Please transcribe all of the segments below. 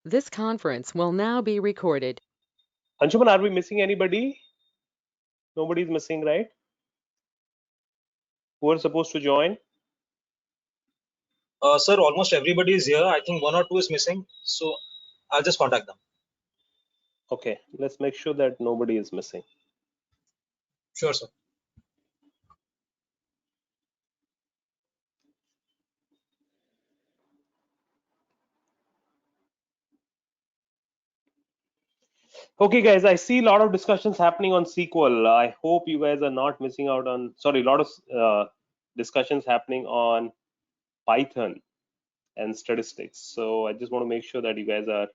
This conference will now be recorded. Anshuman, are we missing anybody? Nobody's missing, right? Who are supposed to join? Sir, almost everybody is here. I think one or two is missing. So I'll just contact them. Okay, let's make sure that nobody is missing. Sure, sir. Okay, guys, I see a lot of discussions happening on SQL. I hope you guys are not missing out on, sorry, a lot of discussions happening on Python and statistics. So I just want to make sure that you guys are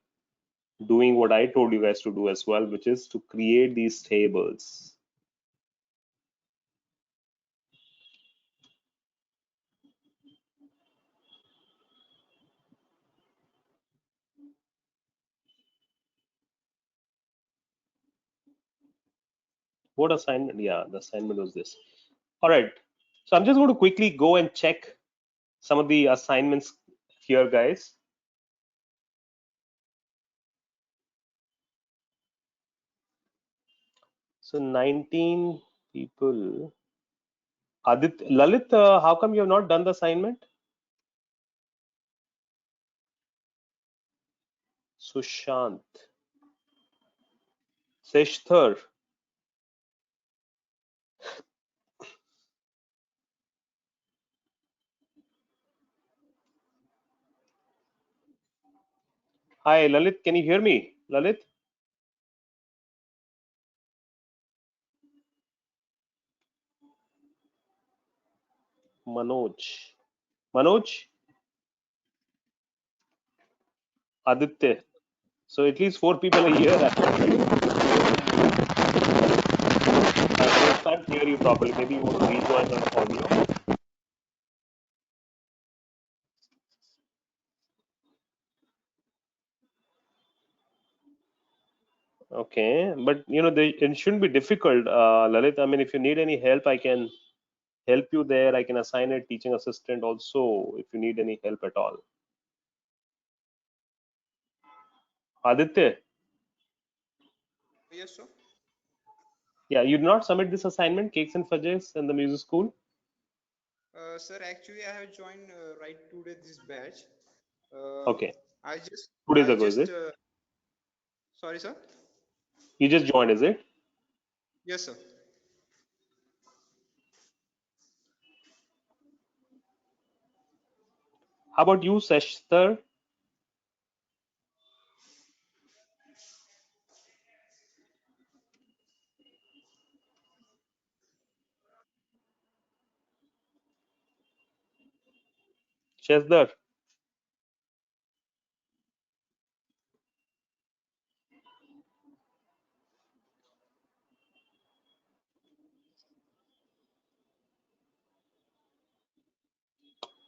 doing what I told you guys to do as well, which is to create these tables. What assignment? Yeah, the assignment was this. All right. So I'm just going to quickly go and check some of the assignments here, guys. So 19 people. Lalit, how come you have not done the assignment? Sushant. Seshthar. Hi, Lalit. Can you hear me? Lalit? Manoj. Manoj? Aditya. So at least 4 people are here. I can't hear you properly. Maybe you want to rejoin the audio. Okay, but it shouldn't be difficult, Lalit. I mean, if you need any help, I can help you there. I can assign a teaching assistant also if you need any help at all. Aditya, Yes, sir. yeah, you did not submit this assignment, Cakes and Fudges and the Music School? Sir, actually, I have joined right today this batch. Uh, Okay, I just, 2 days I ago, is just, it? sorry, sir. You just joined, is it? Yes, sir. How about you, Seshthar? Sheshdar?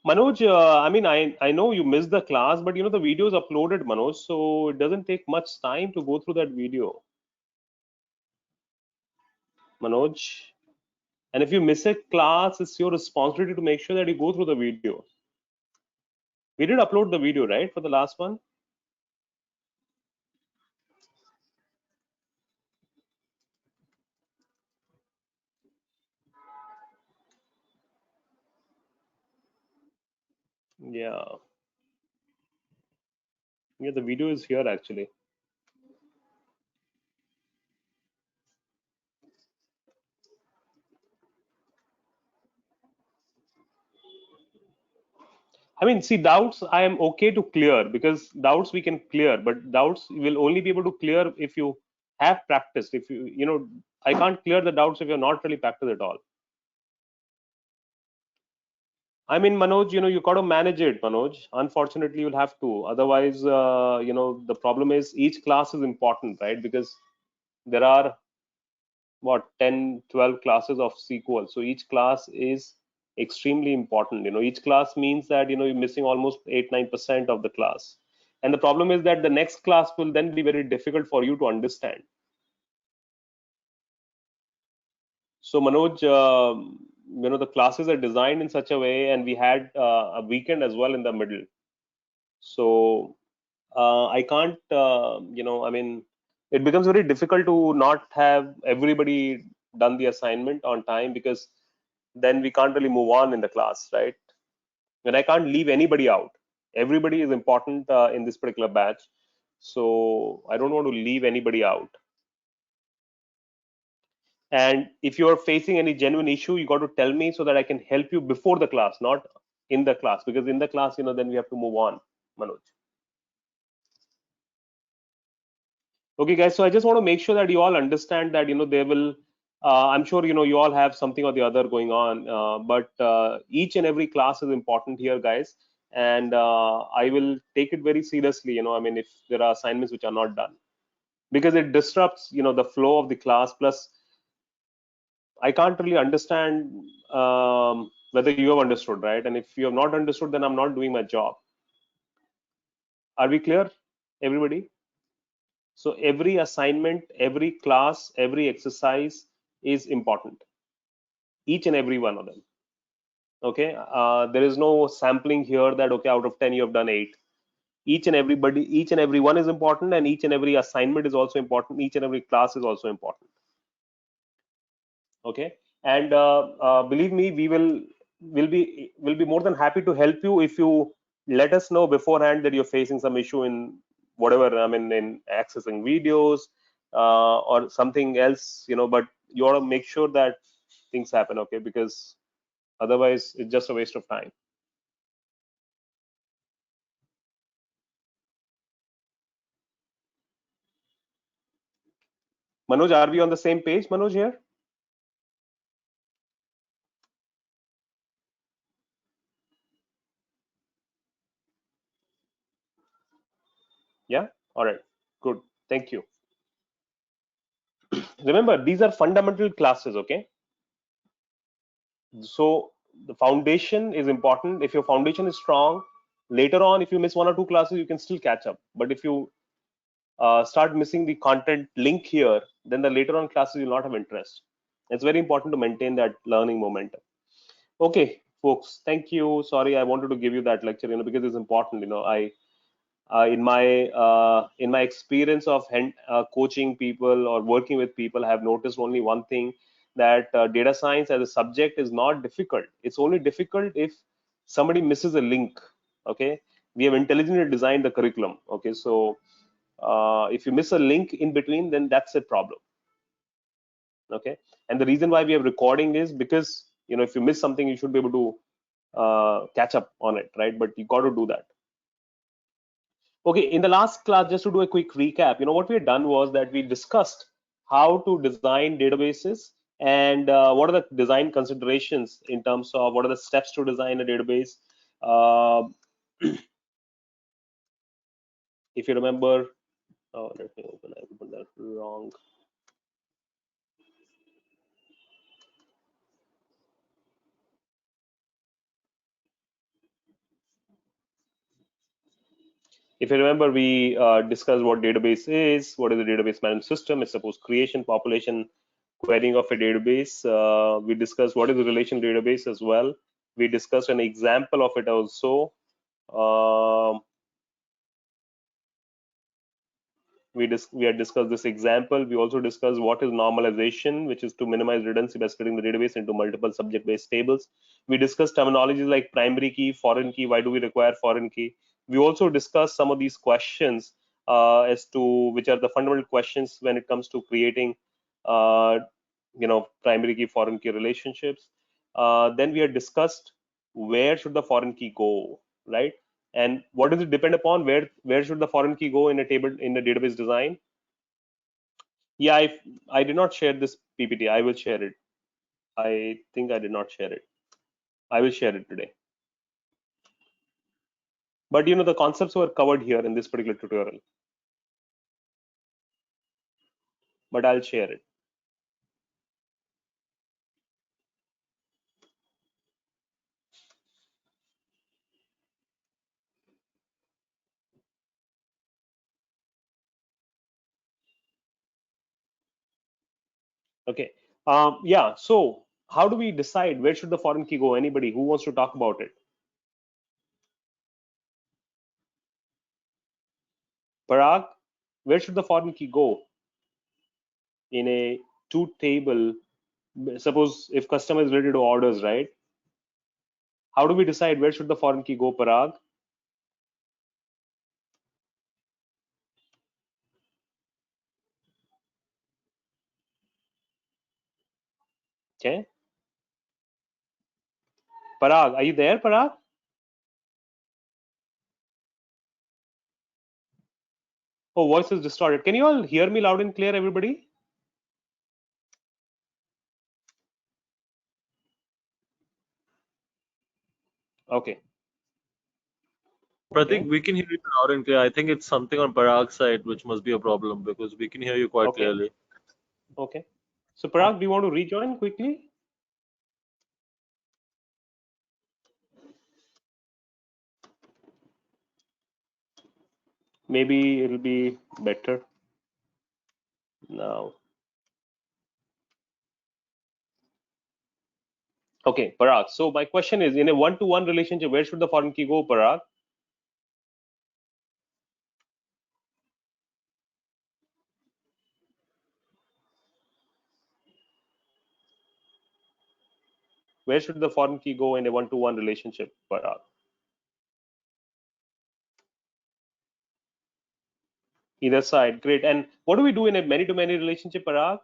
Manoj, I mean, I know you missed the class, but the video is uploaded, Manoj, so it doesn't take much time to go through that video. Manoj. And if you miss a class, it's your responsibility to make sure that you go through the video. We did upload the video, right, for the last one? Yeah. Yeah, the video is here actually. I mean, see, doubts I am okay to clear because doubts we can clear, but doubts will only be able to clear if you have practiced. If I can't clear the doubts if you're not really practiced at all. I mean, Manoj, you got to manage it, Manoj. Unfortunately, you'll have to. Otherwise, the problem is each class is important, right? Because there are what 10, 12 classes of SQL. So each class is extremely important. Each class means that you're missing almost 8, 9% of the class. And the problem is that the next class will then be very difficult for you to understand. So Manoj, the classes are designed in such a way, and we had a weekend as well in the middle. So I can't, I mean, it becomes very difficult to not have everybody done the assignment on time, because then we can't really move on in the class, right? And I can't leave anybody out. Everybody is important in this particular batch. So I don't want to leave anybody out. And if you're facing any genuine issue, you got to tell me so that I can help you before the class, not in the class, because in the class, then we have to move on, Manoj. Okay, guys. So I just want to make sure that you all understand that there will. I'm sure you all have something or the other going on, but each and every class is important here, guys. And I will take it very seriously. I mean, if there are assignments which are not done, because it disrupts the flow of the class. Plus, I can't really understand whether you have understood, right? And if you have not understood, then I'm not doing my job. Are we clear, everybody? So every assignment, every class, every exercise is important. Each and every one of them. Okay. There is no sampling here that okay, out of 10 you have done 8. Each and every one is important, and each and every assignment is also important. Each and every class is also important. Okay. And believe me, will be more than happy to help you if you let us know beforehand that you're facing some issue in whatever, I mean, in accessing videos or something else, but you want to make sure that things happen, okay? Because otherwise it's just a waste of time. Manoj, are we on the same page, Manoj, here? Yeah. All right, good, thank you. Remember, these are fundamental classes, okay? So the foundation is important. If your foundation is strong, later on if you miss 1 or 2 classes, you can still catch up. But if you start missing the content link here, then the later on classes will not have interest. It's very important to maintain that learning momentum. Okay, folks, thank you. Sorry, I wanted to give you that lecture, because it's important. I in my experience of coaching people or working with people, I have noticed only one thing, that data science as a subject is not difficult. It's only difficult if somebody misses a link. Okay, we have intelligently designed the curriculum. Okay, so if you miss a link in between, then that's a problem. Okay, and the reason why we have recording is because if you miss something, you should be able to catch up on it, right? But you got to do that. Okay, in the last class, just to do a quick recap, what we had done was that we discussed how to design databases, and what are the design considerations in terms of what are the steps to design a database. Uh, if you remember, oh, let me open, I opened that wrong. If you remember, we discussed what database is, what is the database management system. It's supposed creation, population, querying of a database. We discussed what is the relation database as well. We discussed an example of it also. Um, we had discussed this example. We also discussed what is normalization, which is to minimize redundancy by splitting the database into multiple subject-based tables. We discussed terminologies like primary key, foreign key. Why do we require foreign key? We also discussed some of these questions as to which are the fundamental questions when it comes to creating, primary key, foreign key relationships. Then we had discussed where should the foreign key go, right? And what does it depend upon? Where should the foreign key go in a table, in a database design? Yeah, I did not share this PPT. I will share it. I think I did not share it. I will share it today. But the concepts were covered here in this particular tutorial. But I'll share it. Okay. Yeah. So how do we decide where should the foreign key go? Anybody who wants to talk about it? Parag, where should the foreign key go in a two table? Suppose if customer is related to orders, right? How do we decide where should the foreign key go, Parag? Okay. Parag, are you there, Parag? Oh, voice is distorted. Can you all hear me loud and clear, everybody? Okay. Prateek, Okay. we can hear you loud and clear. I think it's something on Parag's side which must be a problem because we can hear you quite Okay. clearly. Okay. So Parag, do you want to rejoin quickly? Maybe it'll be better now. Okay, Parag. So my question is, in a one-to-one relationship, where should the foreign key go, Parag? Where should the foreign key go in a one-to-one relationship, Parag? Either side. Great. And what do we do in a many-to-many relationship, Parag?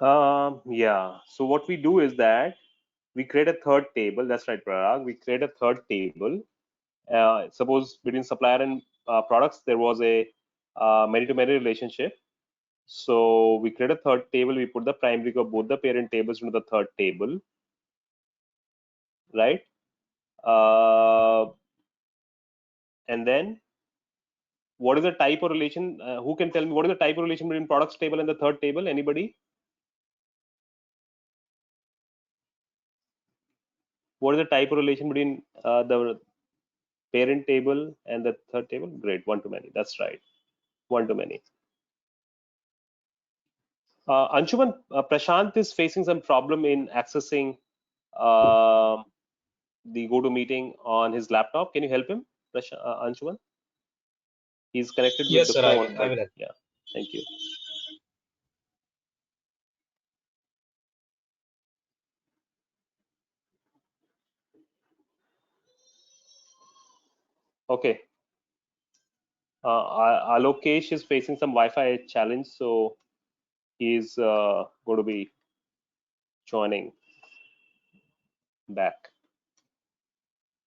Yeah. So what we do is that we create a third table. That's right, Parag. We create a third table. Suppose between supplier and products, there was a many-to-many relationship. So we create a third table. We put the primary key of both the parent tables into the third table, right? And then what is the type of relation? Who can tell me what is the type of relation between products table and the third table? Anybody? What is the type of relation between the parent table and the third table? Great, one to many. That's right, one to many. Anshuman, Prashant is facing some problem in accessing um the GoToMeeting on his laptop. Can you help him, Anshuman? He's connected with Yes, the sir. phone, I but will help. yeah, thank you. Okay. Alokesh is facing some Wi-Fi challenge, so he's going to be joining back.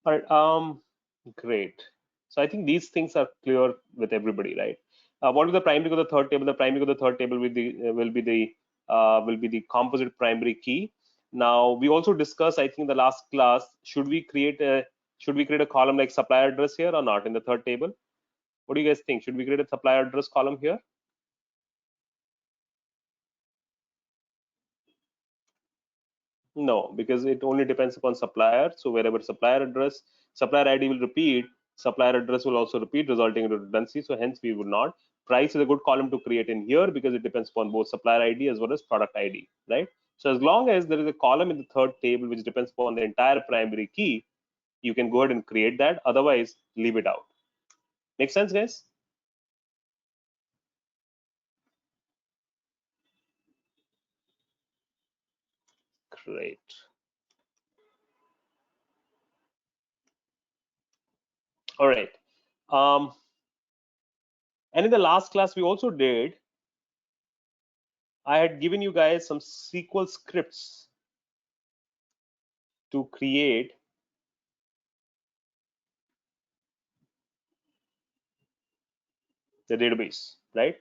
All right. Great. So I think these things are clear with everybody, right? What is the primary of the third table? The primary of the third table will be the composite primary key. Now we also discussed, I think, in the last class, should we create a column like supplier address here or not in the third table? What do you guys think? Should we create a supplier address column here? No, because it only depends upon supplier. So wherever supplier address, supplier ID will repeat, supplier address will also repeat, resulting in redundancy. So hence we would not. Price is a good column to create in here because it depends upon both supplier ID as well as product ID, right? So as long as there is a column in the third table which depends upon the entire primary key, you can go ahead and create that. Otherwise, leave it out. Make sense, guys? Great. All right. Um, And in the last class, we also did, I had given you guys some SQL scripts to create the database, right?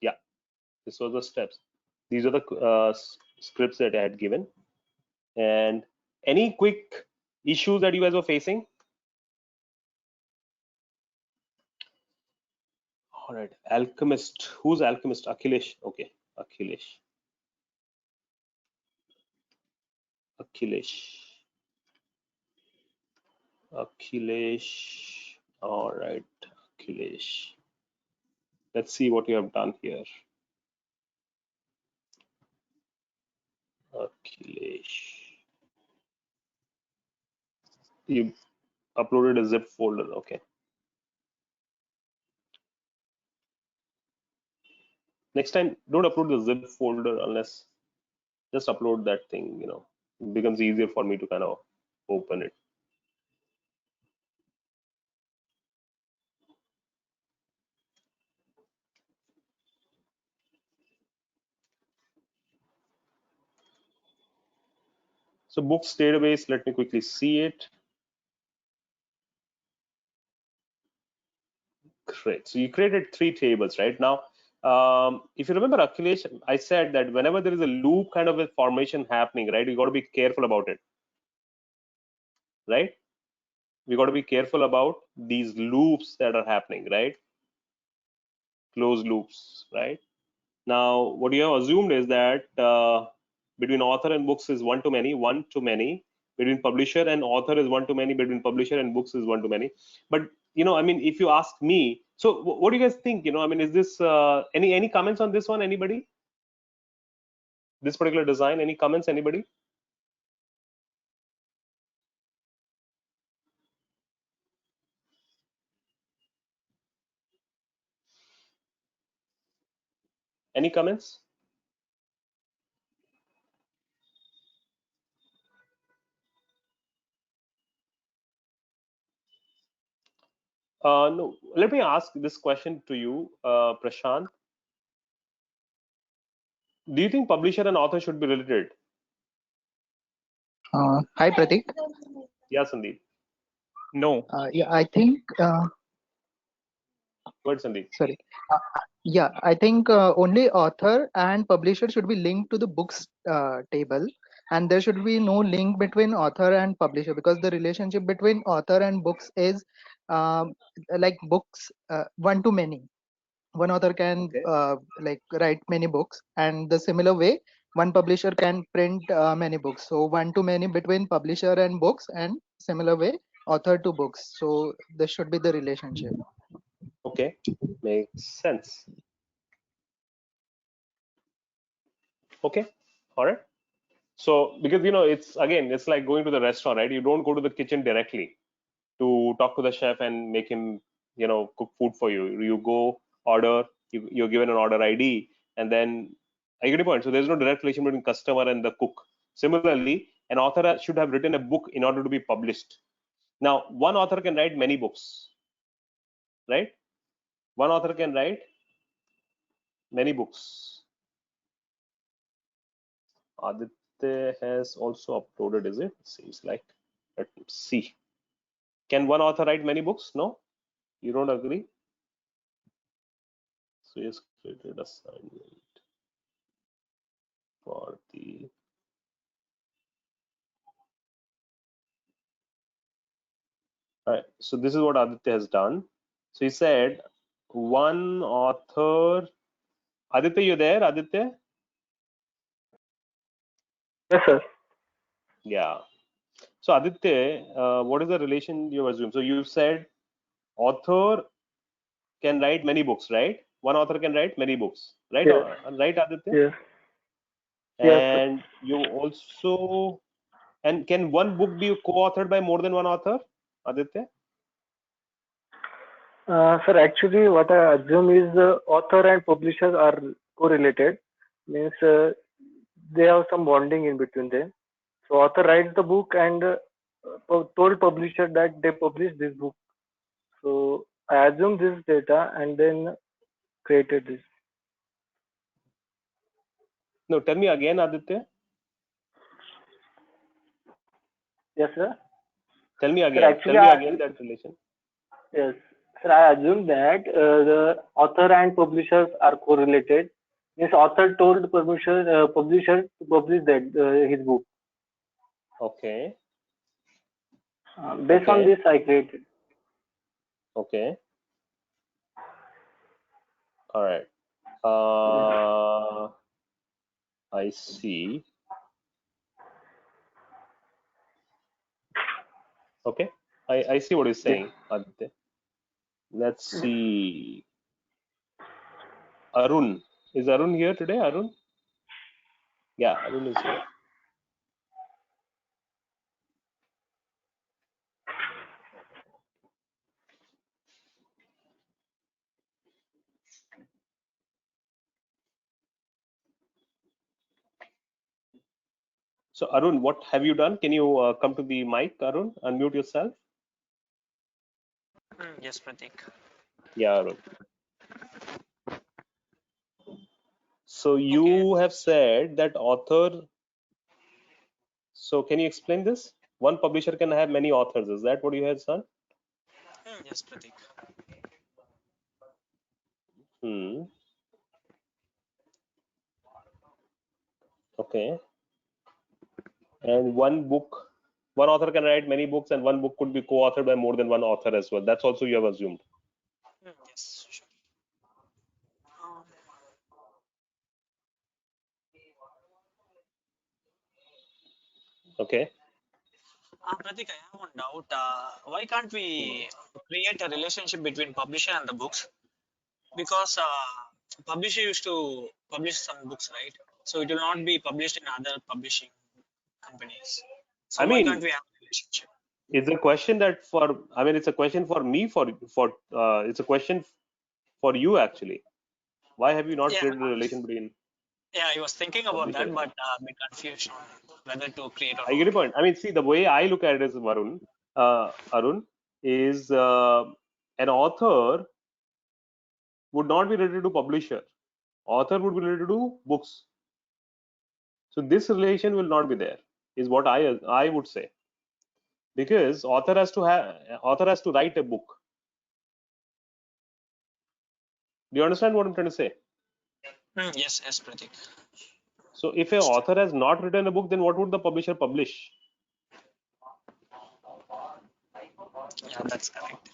Yeah, this was the steps. These are the scripts that I had given. And any quick issues that you guys were facing? All right, Alchemist. Who's Alchemist? Akhilesh. Okay, Akhilesh. Akhilesh. Akhilesh. All right, Akhilesh. Let's see what you have done here. Akhilesh. You uploaded a zip folder. Okay. Next time, don't upload the zip folder unless just upload that thing, it becomes easier for me to kind of open it. So books database, let me quickly see it. Great. So you created 3 tables right now. If you remember, Akhilesh, I said that whenever there is a loop kind of a formation happening, right, you got to be careful about it, right? We got to be careful about these loops that are happening, right? Closed loops, right? Now, what you have assumed is that between author and books is one to many. Between publisher and author is one to many. Between publisher and books is one to many. But I mean, if you ask me, so what do you guys think? I mean, is this any comments on this one? Anybody? This particular design? Any comments? Anybody? Any comments? No. Let me ask this question to you, Prashant. Do you think publisher and author should be related? Hi, Prateek. Yeah, Sandeep. No. Yeah, I think, Go ahead, Sandeep. sorry. Yeah, I think only author and publisher should be linked to the books table, and there should be no link between author and publisher, because the relationship between author and books is like books one to many. One author can like write many books, and the similar way one publisher can print many books. So one to many between publisher and books, and similar way author to books. So this should be the relationship. Okay, makes sense. Okay, all right. So because it's like going to the restaurant, right? You don't go to the kitchen directly to talk to the chef and make him cook food for you. You go order, you're given an order ID, and then I get your point. So there's no direct relation between customer and the cook. Similarly, an author should have written a book in order to be published. Now, one author can write many books, right? One author can write many books. Aditya has also uploaded, is it? Seems like. Let me see. Can one author write many books? No, you don't agree? So he has created assignment for the Alright, so this is what Aditya has done. So he said one author. Aditya, you there? Aditya? Yes, sir. Yeah. So Aditya, what is the relation you assume? So you said author can write many books, right? One author can write many books, right? Yes. Right, Aditya? Yes. Yes, sir. And you also, and can one book be co-authored by more than one author, Aditya? Sir, actually, what I assume is author and publisher are correlated. Means they have some bonding in between them. So author writes the book and told publisher that they publish this book. So I assume this data and then created this. No, tell me again, Aditya. Yes, sir. Tell me Sir, again. actually, Tell me again that relation. yes, sir, I assume that the author and publishers are correlated. Means author told publisher to publish that his book. Okay. Based on Okay. this, I created. Okay. All right. Yes. I see. Okay. I see what you're Yes. saying, Aditya. Let's see. Arun. Is Arun here today? Arun? Yeah, Arun is here. So Arun, what have you done? Can you come to the mic, Arun? Unmute yourself. Yes, Prateek. Yeah, Arun. So Okay. you have said that author. So can you explain this? One publisher can have many authors. Is that what you have said? Yes, Prateek. Hmm. Okay. And one author can write many books, and one book could be co-authored by more than one author as well. That's also you have assumed. Yes, sure. Um, Okay. Prateek, I have one doubt. Why can't we create a relationship between publisher and the books? Because publisher used to publish some books, right? So it will not be published in other publishing companies. I So why can't mean, we have a relationship? it's a question that it's a question for me it's a question for you actually. Why have you not Yeah, created a relation between yeah, I was thinking about publisher? that, but a bit confused on whether to create or I get your not. point. I mean, see, the way I look at it is Arun, is an author would not be related to publisher. Author would be related to books. So this relation will not be there, is what I would say, because author has to write a book. Do you understand what I'm trying to say? Yes, yes, Prateek. So if an author has not written a book, then what would the publisher publish? Yeah, that's correct.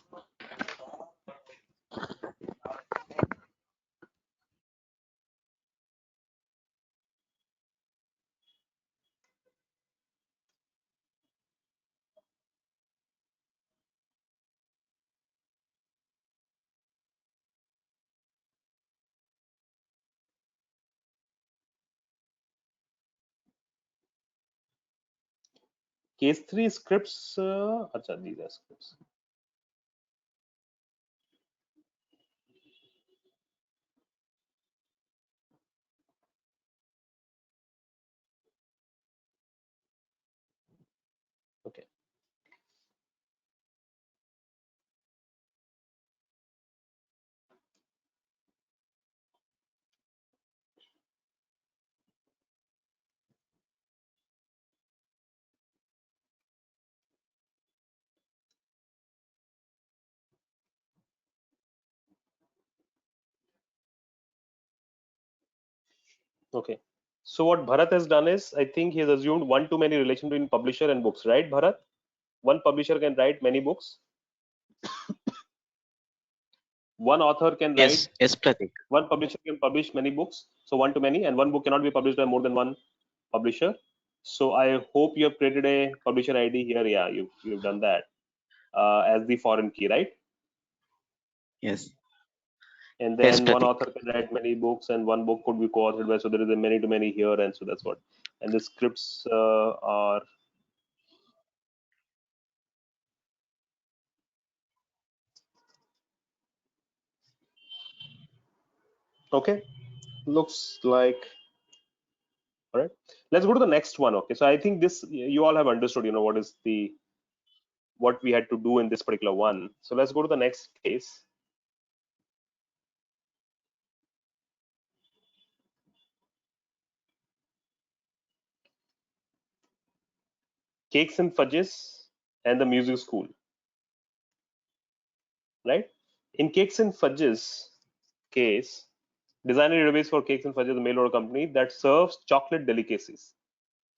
Case 3 scripts. Acha, these are scripts. Okay. Okay. So what Bharat has done is, I think he has assumed one too many relation between publisher and books, right, Bharat? One publisher can write many books. One author can write. Yes, Prateek. One publisher can publish many books. So one to many, and one book cannot be published by more than one publisher. So I hope you have created a publisher ID here. Yeah, you've done that as the foreign key, right? Yes. And Yes, then one Prateek. author can write many books, and one book could be co-authored by. So there is a many to many here, and so that's what. And the scripts are okay. Looks like all right. Let's go to the next one. Okay, so I think this you all have understood. You know what we had to do in this particular one. So let's go to the next case. Cakes and fudges and the music school, right? In cakes and fudges case, design a database for cakes and fudges, a mail order company that serves chocolate delicacies.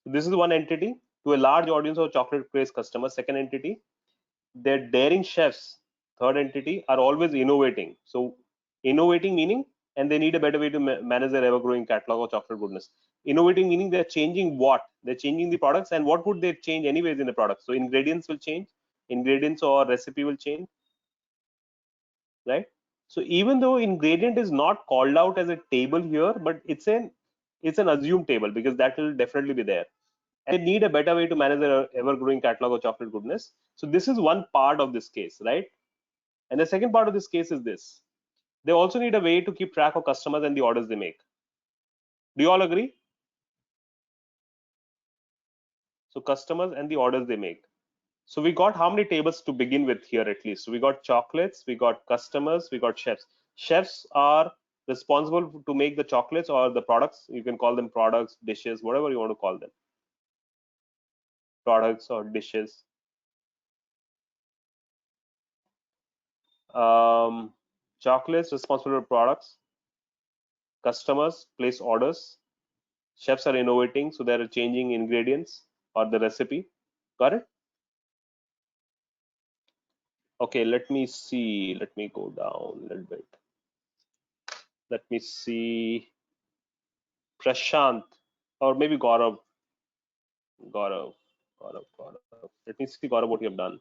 So this is one entity to a large audience of chocolate crazed customers. Second entity, their daring chefs. Third entity are always innovating. So innovating meaning, and they need a better way to manage their ever-growing catalog of chocolate goodness. Innovating meaning they're changing what? They're changing the products, and what would they change anyways in the products? So ingredients will change, ingredients or recipe will change, right? So even though ingredient is not called out as a table here, but it's an assumed table because that will definitely be there. And they need a better way to manage their ever-growing catalog of chocolate goodness. So this is one part of this case, right? And the second part of this case is this. They also need a way to keep track of customers and the orders they make. Do you all agree? So customers and the orders they make. So we got how many tables to begin with here at least? So we got chocolates, we got customers, we got chefs. Chefs are responsible to make the chocolates or the products. You can call them products, dishes, whatever you want to call them. Products or dishes. Chocolates responsible for products. Customers place orders. Chefs are innovating, so they're changing ingredients or the recipe. Got it? Okay, let me see. Let me go down a little bit. Let me see. Prashant, or maybe Gaurav. Gaurav. Gaurav. Let me see, Gaurav, what you have done.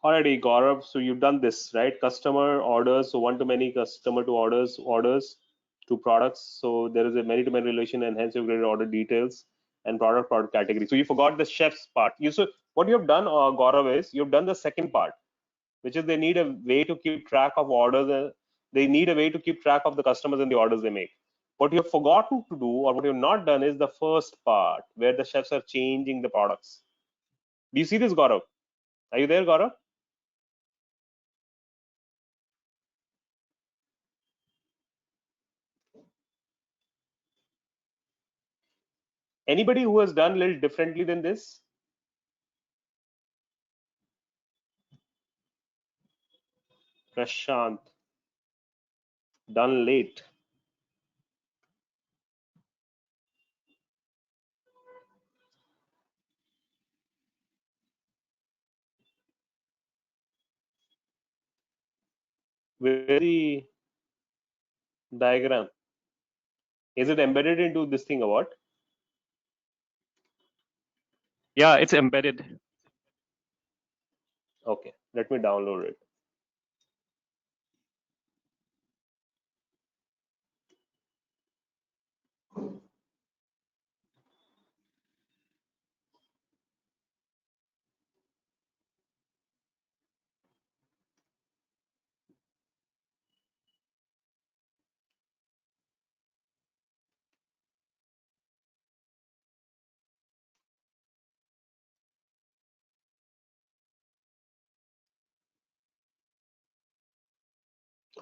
Alrighty, Gaurav. So you've done this, right? Customer orders, so one to many, customer to orders to products. So there is a many to many relation, and hence you've created order details and product category. So you forgot the chef's part. So what you have done, Gaurav, is you've done the second part, which is they need a way to keep track of orders. They need a way to keep track of the customers and the orders they make. What you have forgotten to do, or what you have not done, is the first part where the chefs are changing the products. Do you see this, Gaurav? Are you there, Gaurav? Anybody who has done a little differently than this? Prashant, done late. Where the diagram? Is it embedded into this thing or what? Yeah, it's embedded. Okay, let me download it.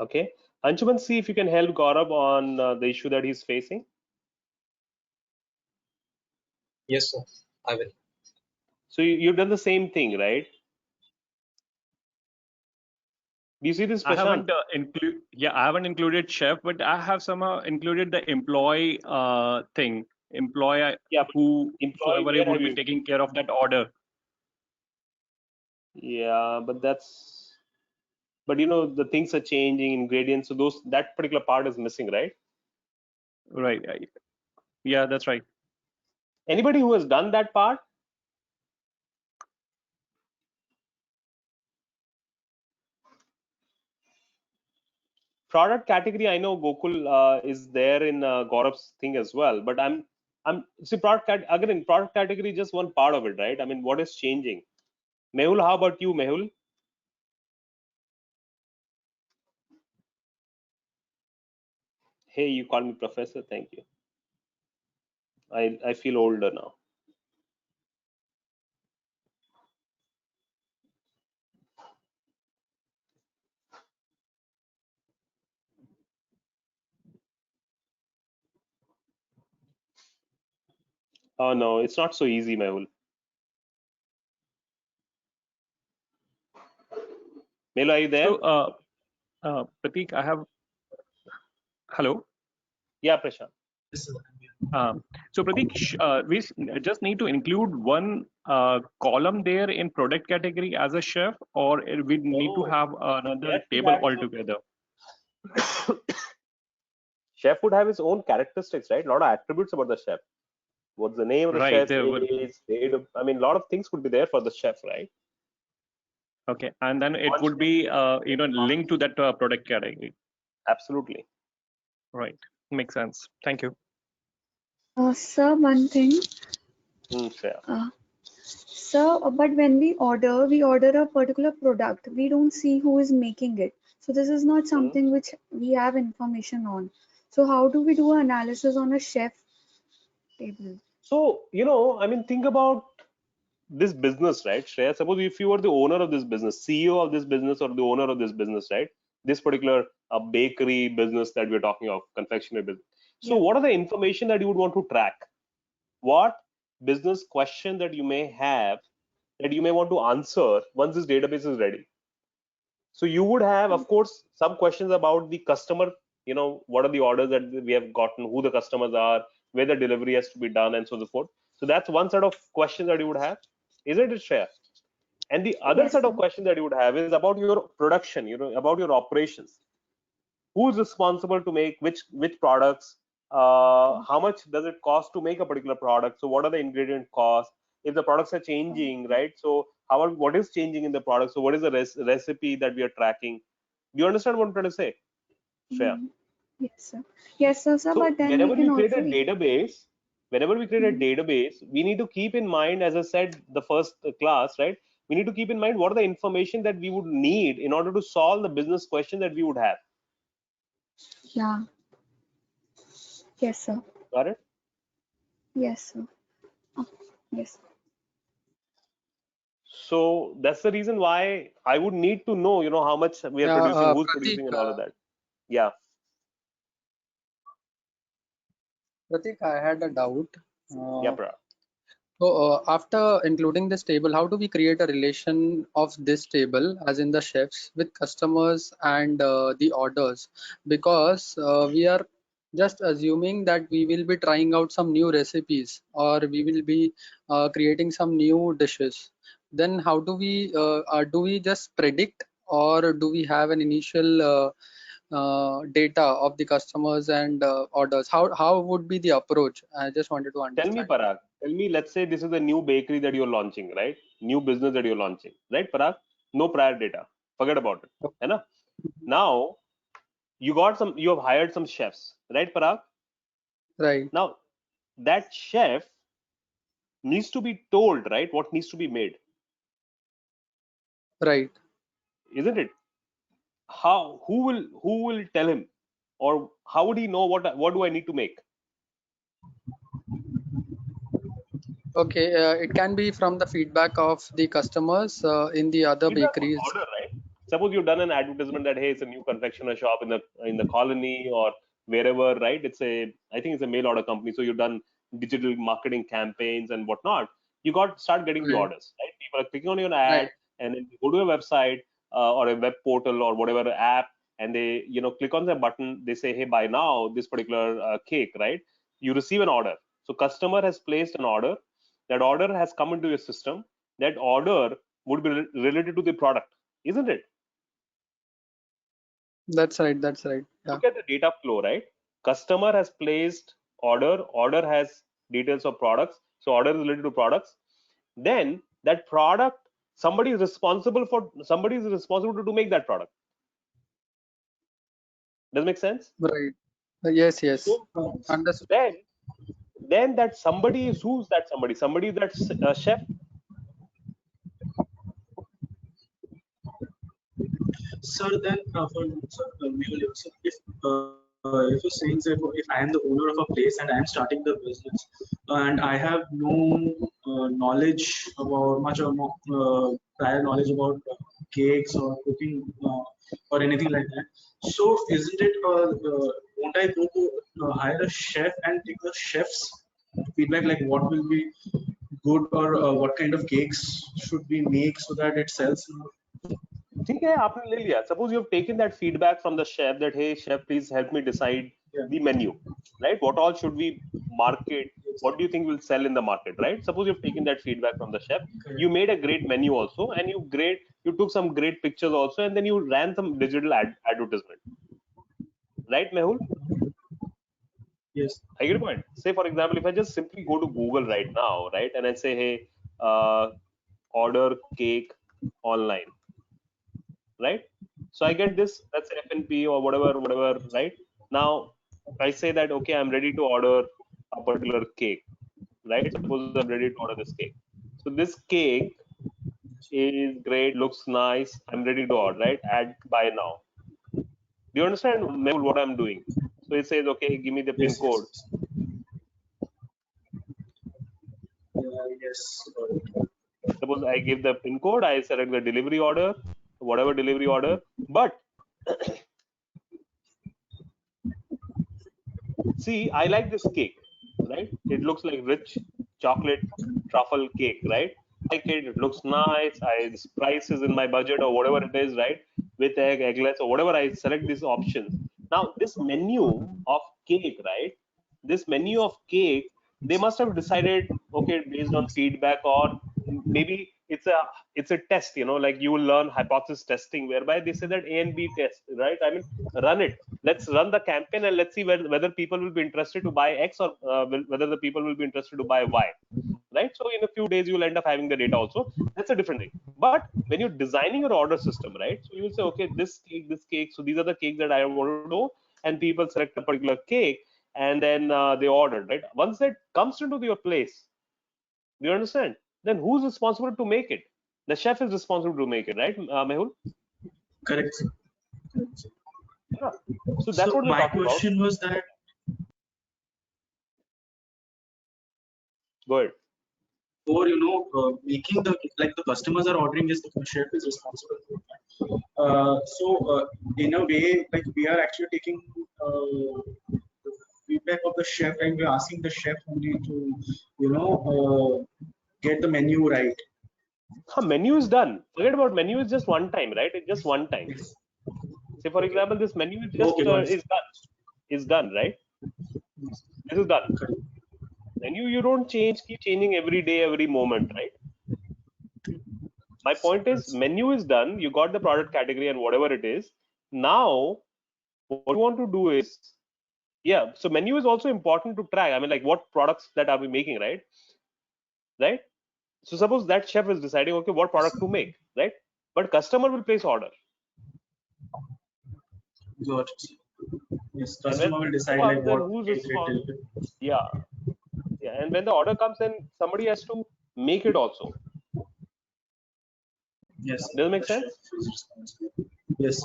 Okay, Anshuman, see if you can help Gaurav on the issue that he's facing. Yes, sir. I will. So you've done the same thing, right? Do you see this, I Prashant? haven't I haven't included chef, but I have somehow included the employee thing. Employee Yeah, but employee, whosoever where would have be you? taking care of that order. Yeah, but the things are changing, ingredients. So that particular part is missing, right? Right. Yeah, that's right. Anybody who has done that part? Product category, I know Gokul is there in Gaurav's thing as well, but I'm see again, product category is just one part of it, right? I mean, what is changing? Mehul, how about you, Mehul? Hey, you call me professor. Thank you. I feel older now. Oh no, it's not so easy, Mehul. Mehul, are you there? So, Prateek, I have. Hello. Yeah, Prashant. So Prateek, we just need to include one column there in product category as a chef, or we need to No, have another chef would table have his own, altogether. chef would have his own characteristics, right? A lot of attributes about the chef. What's the name of the Right. chef There would. is, I mean, a lot of things could be there for the chef, right? Okay, and then it One would chef, be linked to that product category. absolutely. Right. Makes sense. Thank you. Sir, one thing. Shreya. Sir, but when we order a particular product, we don't see who is making it. So this is not something which we have information on. So how do we do an analysis on a chef table? So, I mean, think about this business, right, Shreya? Suppose if you were the owner of this business, CEO of this business, or the owner of this business, right? This particular bakery business that we're talking of, confectionery business. So, Yeah. what are the information that you would want to track? What business question that you may have that you may want to answer once this database is ready? So you would have, of course, some questions about the customer. What are the orders that we have gotten, who the customers are, where the delivery has to be done, and so on and so forth. So that's one set of questions that you would have, isn't it, Shreya? And the other Yes, set sir. of questions that you would have is about your production, about your operations. Who's responsible to make which products? How much does it cost to make a particular product? So what are the ingredient costs? If the products are changing, right? So what is changing in the product? So what is the recipe that we are tracking? Do you understand what I'm trying to say, Shreya? Mm, yes, sir. Yes, sir. So But then we can also. whenever we create a Mhm. database, we need to keep in mind, as I said, the first class, right? We need to keep in mind what are the information that we would need in order to solve the business question that we would have. Yeah. Yes, sir. Got it? Yes, sir. Oh, yes. So that's the reason why I would need to know, how much we are Yeah, producing, who's Prateek, producing, and all of that. Yeah, Prateek, I had a doubt. yeah, Uh, Pra. After including this table, how do we create a relation of this table, as in the chefs, with customers and the orders? Because we are just assuming that we will be trying out some new recipes, or we will be creating some new dishes. Then how do we just predict, or do we have an initial data of the customers and orders? How would be the approach? I just wanted to Tell me, understand. Parag. Tell me, let's say this is a new bakery that you're launching, right? New business that you're launching, right, Parag? No prior data. Forget about it. है ना? Now you have hired some chefs, right, Parag? Right, Now that chef needs to be told, right, what needs to be made, right. isn't it? Who will tell him, or how would he know what do I need to make? Okay, it can be from the feedback of the customers in the other Feedback or bakeries. order, right? Suppose you've done an advertisement that hey, it's a new confectioner shop in the colony or wherever, right? I think it's a mail order company, so you've done digital marketing campaigns and whatnot. You start getting the Right, orders, right? People are clicking on your right, ad, and then you go to a website or a web portal or whatever app, and they click on the button. They say, hey, buy now this particular cake, right? You receive an order. So customer has placed an order. That order has come into your system. That order would be related to the product, isn't it? that's right, that's right. Yeah, Look at the data flow, right? customer has placed order has details of products, so order is related to products. Then that product, somebody is responsible to make that product. Does it make sense? Right. Yes, yes. So Understood. then that somebody is, who's that somebody? Somebody that's a chef. Sir, then for sir, Mehul, sir, if you're saying that if I am the owner of a place and I am starting the business and I have no knowledge about much or more prior knowledge about cakes or cooking or anything like that, so isn't it won't I go to hire a chef and take the chef's feedback, like what will be good or what kind of cakes should we make so that it sells more? ठीक है आपने ले लिया. Suppose you have taken that feedback from the chef that, hey chef, please help me decide the menu, right? What all should we market? What do you think will sell in the market, right? Suppose you've taken that feedback from the chef. You made a great menu also, and you took some great pictures also, and then you ran some digital advertisement, right, Mehul? Yes. I get your point. Say for example, if I just simply go to Google right now, right, and I say, hey, order cake online, right? So I get this, that's FNP or whatever, right? Now I say that, okay, I'm ready to order a particular cake, right? Suppose I'm ready to order this cake. So this cake is great, looks nice, I'm ready to order, right? Add buy now. Do you understand, Mehul, what I'm doing? So it says, okay, give me the pin code. Yes. Suppose I give the pin code, I select the delivery order, whatever delivery order, but see, I like this cake, right? It looks like rich chocolate truffle cake, right? I like it. It looks nice. This price is in my budget or whatever it is, right? With egg, egglets, or whatever. I select these options. Now, this menu of cake, right? This menu of cake, they must have decided, okay, based on feedback, or maybe it's a test, like you will learn hypothesis testing, whereby they say that A and B test, right? I mean, run it. Let's run the campaign and let's see whether people will be interested to buy X, or whether the people will be interested to buy Y, right? So in a few days you'll end up having the data also. That's a different thing. But when you're designing your order system, right, so you will say, okay, this cake, so these are the cakes that I want to do, and people select a particular cake, and then they ordered, right? Once that comes into your place, do you understand? Then who's responsible to make it? The chef is responsible to make it, right, Mehul? Correct. Yeah. So that's what we're my talking about. question was that, go ahead. or making the customers are ordering this, the chef is responsible for that. So in a way, like we are actually taking the feedback of the chef and we're asking the chef only to get the menu right. Menu is done. Forget about menu, is just one time, right? It's just one time. Say for example, this menu is just is done, right? This is done. Menu you don't keep changing every day, every moment, right? My point is, menu is done. You got the product category and whatever it is. Now, what you want to do is, yeah. So menu is also important to track. I mean, like what products that are we making, right? Right. So suppose that chef is deciding, okay, what product to make, right? But customer will place order. Got it. Yes, customer will decide like what cake retail. Yeah. Yeah. And when the order comes, then somebody has to make it also. Yes. Does it make sense? Yes.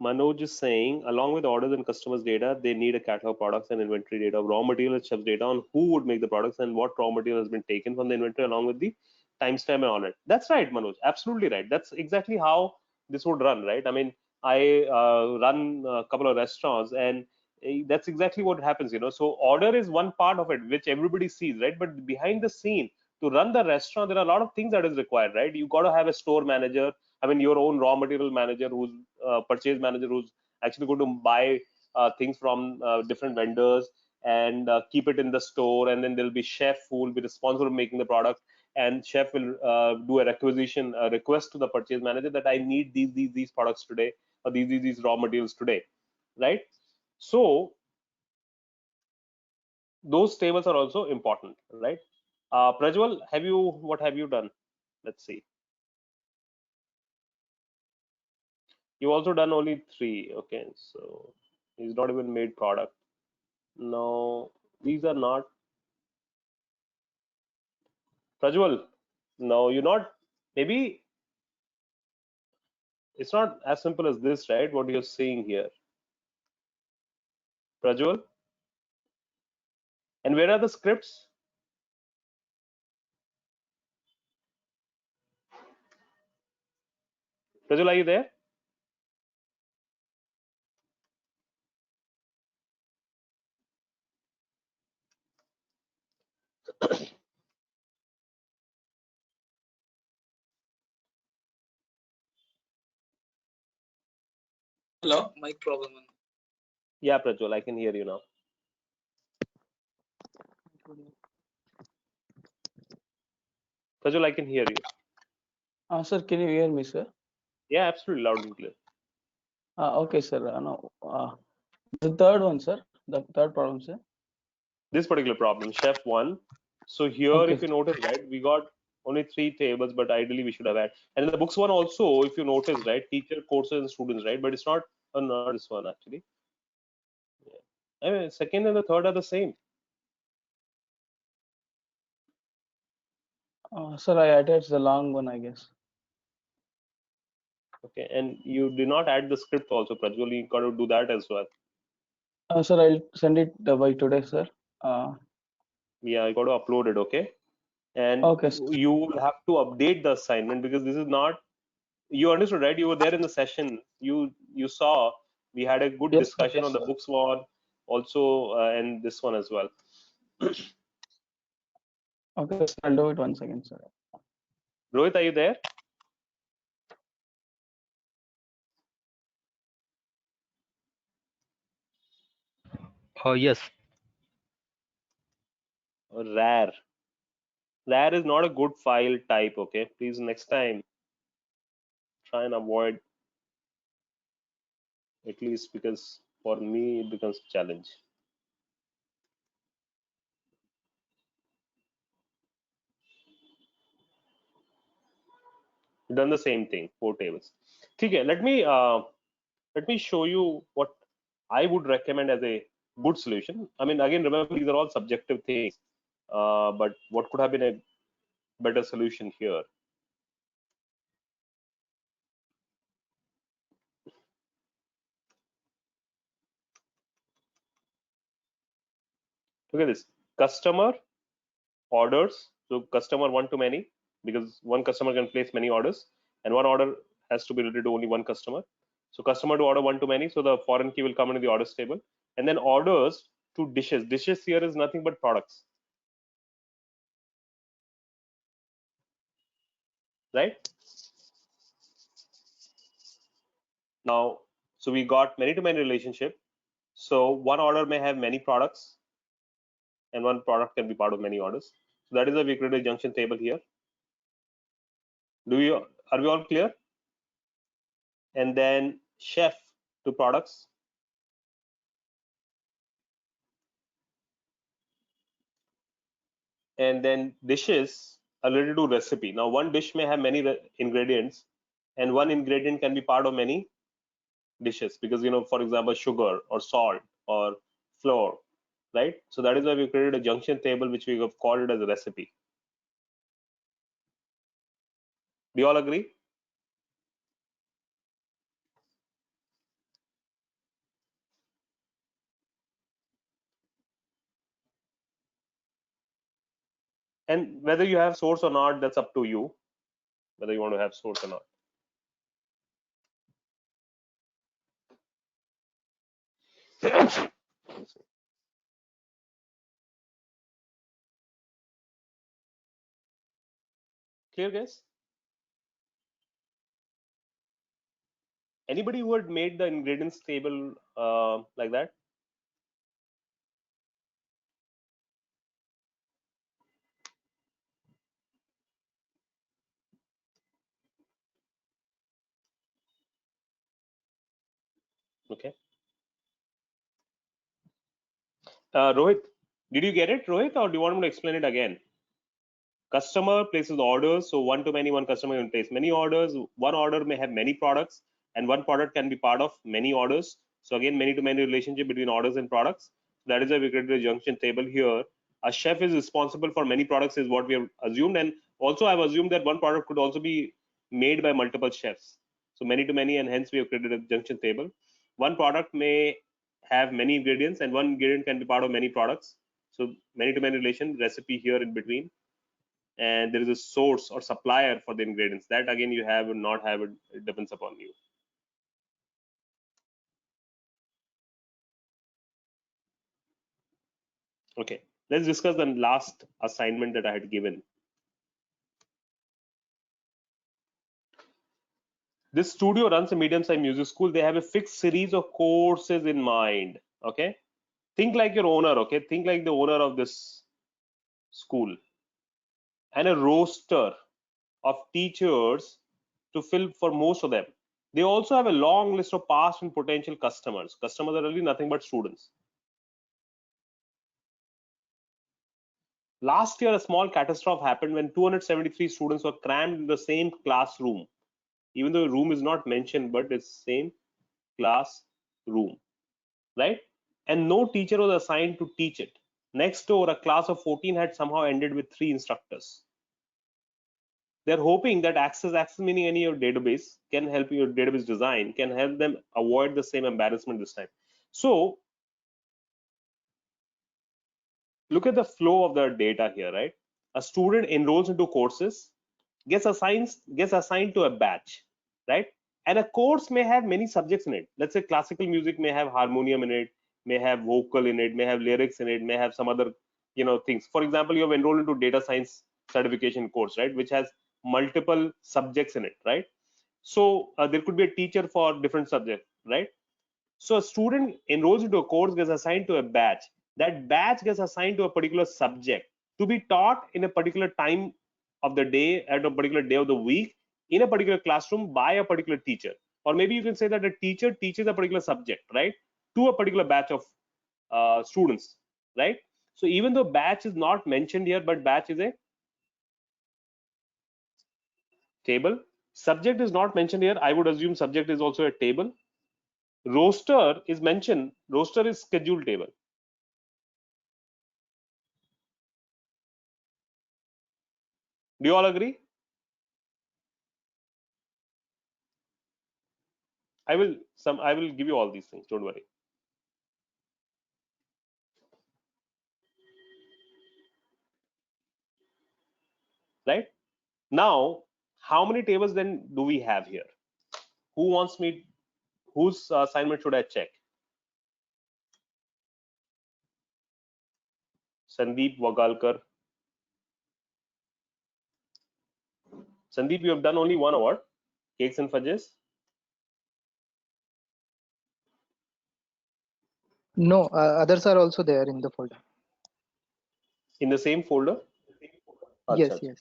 Manoj is saying, along with orders and customers' data, they need a catalog of products and inventory data, raw material, chef's data on who would make the products and what raw material has been taken from the inventory, along with the timestamp and all that. That's right, Manoj. Absolutely right. That's exactly how this would run, right? I mean, I run a couple of restaurants, and that's exactly what happens. So order is one part of it, which everybody sees, right? But behind the scene, to run the restaurant, there are a lot of things that is required, right? You got to have a store manager. I mean, your own raw material manager, who's purchase manager, who's actually going to buy things from different vendors and keep it in the store. And then there'll be chef who will be responsible for making the product, and chef will do a request to the purchase manager that I need these products today. or these raw materials today, right? So those tables are also important, right? Prajwal, what have you done? Let's see. You also done only 3. Okay, so he's not even made product. No, these are not. Prajwal, no, you're not. Maybe it's not as simple as this, right? What you're seeing here, Prajwal. And where are the scripts? Prajwal, are you there? Hello, mic problem. Yeah, Prajwal, I can hear you now. Prajwal, I can hear you. Sir, can you hear me, sir? Yeah, absolutely, loud and clear. Okay, sir. No, the third one, sir. The third problem, sir. This particular problem, Chef 1. So here, Okay. if you notice, right, we got only 3 tables, but ideally we should have had. And in the books one also, if you notice, right, teacher, courses, and students, right, but it's not, not this one actually. Yeah. I mean, second and the third are the same. Sir, I attached the long one, I guess. Okay, and you did not add the script also, Prajwal. You got to do that as well. Sir, I'll send it by today, sir. Yeah, I got to upload it. Okay, and Okay, sir. you will have to update the assignment because this is not. You understood, right? You were there in the session. You saw we had a good Yes, sir. discussion on the books one also, and this one as well. Okay, sir, I'll do it once again, sir. Rohit, are you there? Yes. Rare. Rare is not a good file type. Okay, please next time try and avoid, at least because for me it becomes a challenge. Done the same thing, 4 tables. Okay, let me show you what I would recommend as a good solution. I mean, again, remember these are all subjective things, but what could have been a better solution here? Look at this: customer orders. So customer one to many, because one customer can place many orders, and one order has to be related to only one customer. So customer to order one to many. So the foreign key will come into the orders table, and then orders to dishes. Dishes here is nothing but products, right? Now, so we got many to many relationship. So one order may have many products, and one product can be part of many orders. So that is why we created a junction table here. Are we all clear? And then chef to products. And then dishes are related to recipe. Now one dish may have many ingredients, and one ingredient can be part of many dishes because, for example, sugar or salt or flour, right? So that is why we created a junction table, which we have called it as a recipe. Do you all agree? And whether you have source or not, that's up to you, whether you want to have source or not. Clear, guys? Anybody who had made the ingredients table like that? Okay. Rohit, did you get it, Rohit, or do you want me to explain it again? Customer places orders, so one to many, one customer can place many orders. One order may have many products, and one product can be part of many orders. So again, many to many relationship between orders and products. That is why we created a junction table here. A chef is responsible for many products, is what we have assumed, and also I've assumed that one product could also be made by multiple chefs. So many to many, and hence we have created a junction table. One product may have many ingredients, and one ingredient can be part of many products. So many to many relation, recipe here in between, and there is a source or supplier for the ingredients. That again you have or not have, it depends upon you. Okay, let's discuss the last assignment that I had given. This studio runs a medium-sized music school. They have a fixed series of courses in mind. Okay, think like your owner. Okay, think like the owner of this school, and a roster of teachers to fill for most of them. They also have a long list of past and potential customers. Customers are really nothing but students. Last year, a small catastrophe happened when 273 students were crammed in the same classroom. Even though the room is not mentioned, but it's same classroom, right? And no teacher was assigned to teach it. Next door, a class of 14 had somehow ended with 3 instructors. They're hoping that access meaning any of database can help your database design, can help them avoid the same embarrassment this time. So look at the flow of the data here, right? A student enrolls into courses, gets assigned to a batch, right? And a course may have many subjects in it. Let's say classical music may have harmonium in it, may have vocal in it, may have lyrics in it, may have some other things. For example, you have enrolled into data science certification course, right, which has multiple subjects in it, right? So there could be a teacher for different subjects, right? So a student enrolls into a course, gets assigned to a batch. That batch gets assigned to a particular subject to be taught in a particular time of the day, at a particular day of the week, in a particular classroom by a particular teacher. Or maybe you can say that a teacher teaches a particular subject, right, to a particular batch of students, right? So even though batch is not mentioned here, but batch is a table. Subject is not mentioned here. I would assume subject is also a table. Roster is mentioned. Roster is schedule table. Do you all agree? I will give you all these things. Don't worry. Right now, how many tables then do we have here? Who wants me? Whose assignment should I check? Sandeep Wagalkar. Sandeep, you have done only one award, cakes and fudges. No, others are also there in the folder. In the same folder? Yes, Achha. yes.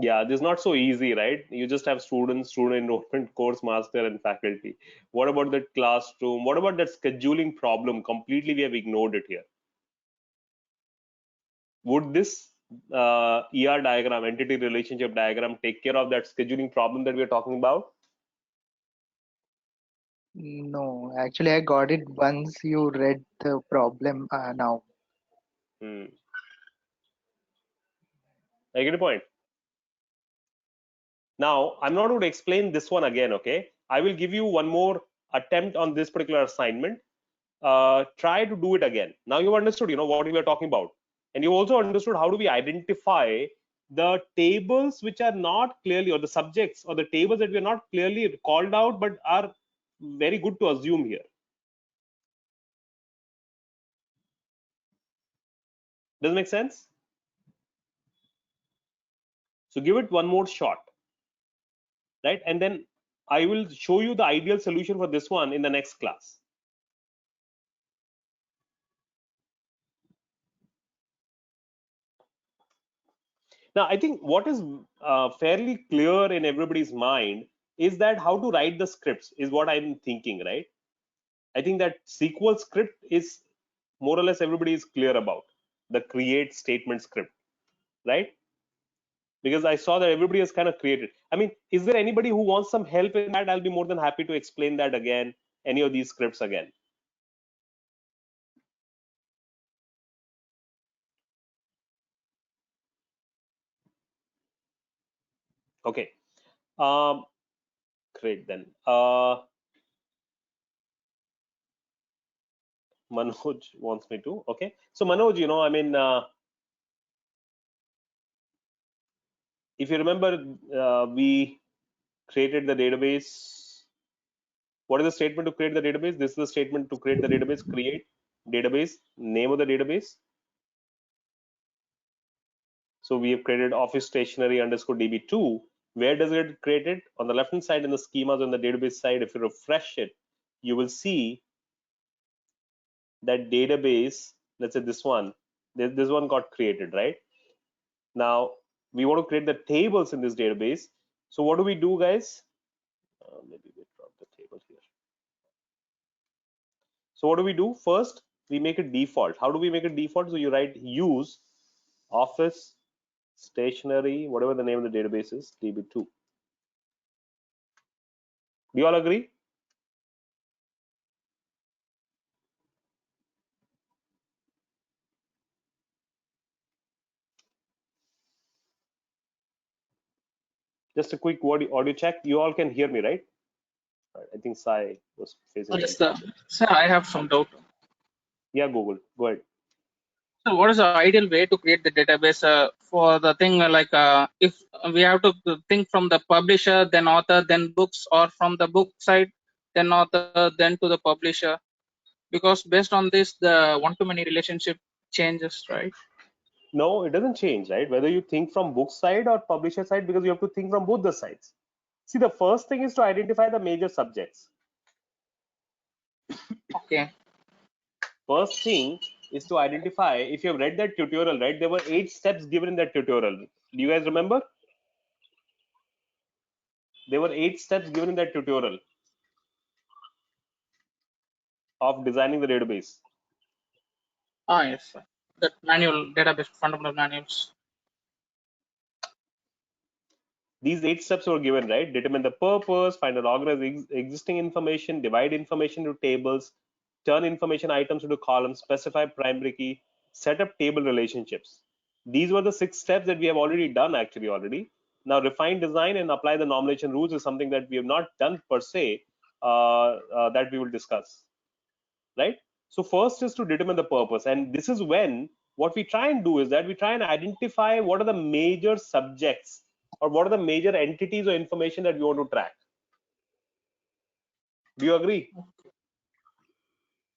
Yeah, this is not so easy, right? You just have students, student enrollment, course master, and faculty. What about that classroom? What about that scheduling problem? Completely, we have ignored it here. Would this ER diagram, entity relationship diagram, take care of that scheduling problem that we are talking about? No, actually, I got it once you read the problem now. I get a point. Now, I'm not going to explain this one again, okay? I will give you one more attempt on this particular assignment. Try to do it again. Now you've understood, what we are talking about. And you also understood how do we identify the tables which are not clearly, or the subjects or the tables that we are not clearly called out, but are very good to assume here. Does it make sense? So give it one more shot, right? And then I will show you the ideal solution for this one in the next class. Now, I think what is fairly clear in everybody's mind is that how to write the scripts is what I'm thinking, right? I think that SQL script is more or less everybody is clear about the create statement script, right? Because I saw that everybody has kind of created. I mean, is there anybody who wants some help in that? I'll be more than happy to explain that again, any of these scripts again. Okay. Great then. Manoj wants me to. Okay. So Manoj, I mean, if you remember, we created the database. What is the statement to create the database? This is the statement to create the database. Create database, name of the database. So we have created office stationery underscore db2. Where does it get created? On the left hand side in the schemas on the database side. If you refresh it, you will see that database, let's say this one got created, right? Now we want to create the tables in this database. So what do we do, guys? Maybe we drop the table here. So what do we do? First, we make it default. How do we make it default? So you write use office stationery, whatever the name of the database is, db2. Do you all agree? Just a quick audio check. You all can hear me, right? I think Sai was facing some Yes, problem. sir, I have some doubt. Yeah, Google, go ahead. So, what is the ideal way to create the database for the thing if we have to think from the publisher, then author, then books, or from the book side, then author, then to the publisher? Because based on this, the one-to-many relationship changes, right? No, it doesn't change, right? Whether you think from book side or publisher side, because you have to think from both the sides. See, the first thing is to identify the major subjects. Okay. First thing is to identify, if you have read that tutorial, right? There were 8 steps given in that tutorial. Do you guys remember? There were 8 steps given in that tutorial of designing the database. Ah, yes, sir. That manual database fundamental manuals. These 8 steps were given, right? Determine the purpose, find and organize existing information, divide information into tables, turn information items into columns, specify primary key, set up table relationships. These were the 6 steps that we have already done already. Now refine design and apply the nomination rules is something that we have not done per se, that we will discuss, right? So first is to determine the purpose, and this is when what we try and do is that we try and identify what are the major subjects or what are the major entities or information that we want to track. Do you agree?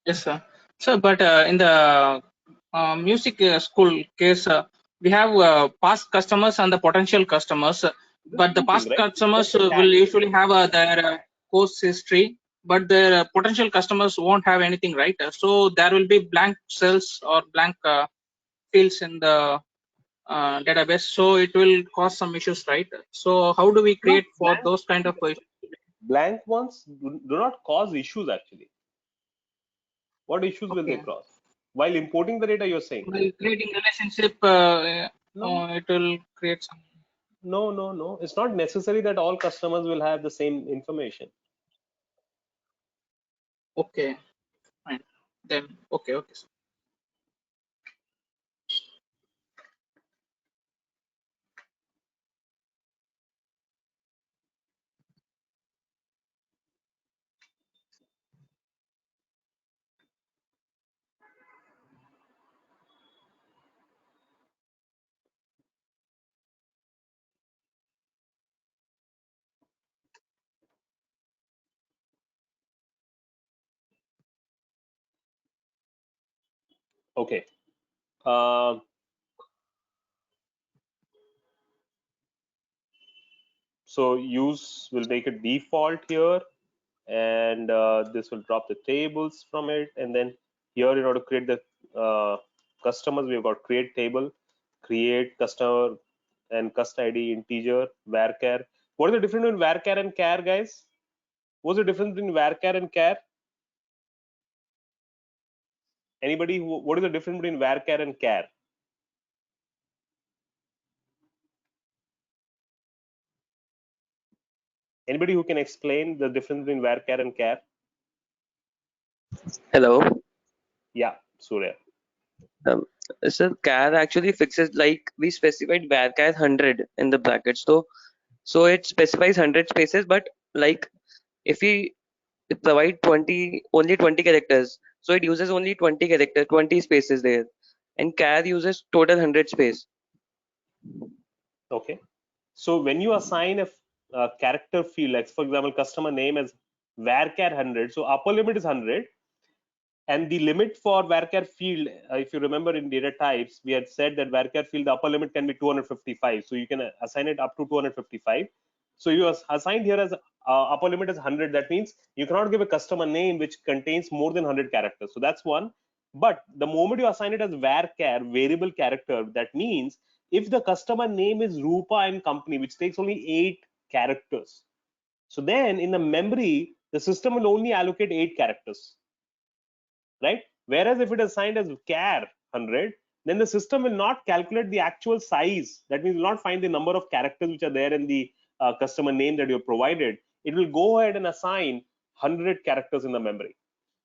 Yes, sir. So, but in the music school case, we have past customers and the potential customers. But the Same thing, past right? customers Just a tag. will usually have their course history, but their potential customers won't have anything, right? So there will be blank cells or blank fields in the database. So it will cause some issues, right? So how do we No, create for those kind of blank ones do not cause issues actually. What issues will they okay. cause? While importing the data, you're saying? While creating relationship, No, it will create some. no. It's not necessary that all customers will have the same information. Okay, fine. Then okay. Sir. Okay. Um So use will make it default here, and this will drop the tables from it. And then here, in order to create the customers, we've got create table, create customer, and cust ID integer varchar. What is the difference between varchar and char, guys? What's the difference between varchar and char? Anybody? What is the difference between varchar and char? Anybody who can explain the difference between varchar and char? Hello. Yeah, Surya. Um, so char actually fixes, like we specified varchar 100 in the brackets. So it specifies 100 spaces, but like if we provide 20, only 20 characters, so it uses only 20 character, 20 spaces there, and char uses total 100 space. Okay. So when you assign a character field, like for example, customer name as varchar 100, so upper limit is 100, and the limit for varchar field, if you remember in data types, we had said that varchar field, the upper limit can be 255. So you can assign it up to 255. So you assigned here as upper limit is 100. That means you cannot give a customer name which contains more than 100 characters. So that's one. But the moment you assign it as varchar, variable character, that means if the customer name is Rupa and company, which takes only 8 characters, so then in the memory, the system will only allocate 8 characters, right? Whereas if it is assigned as char 100, then the system will not calculate the actual size. That means it will not find the number of characters which are there in the customer name that you have provided. It will go ahead and assign 100 characters in the memory.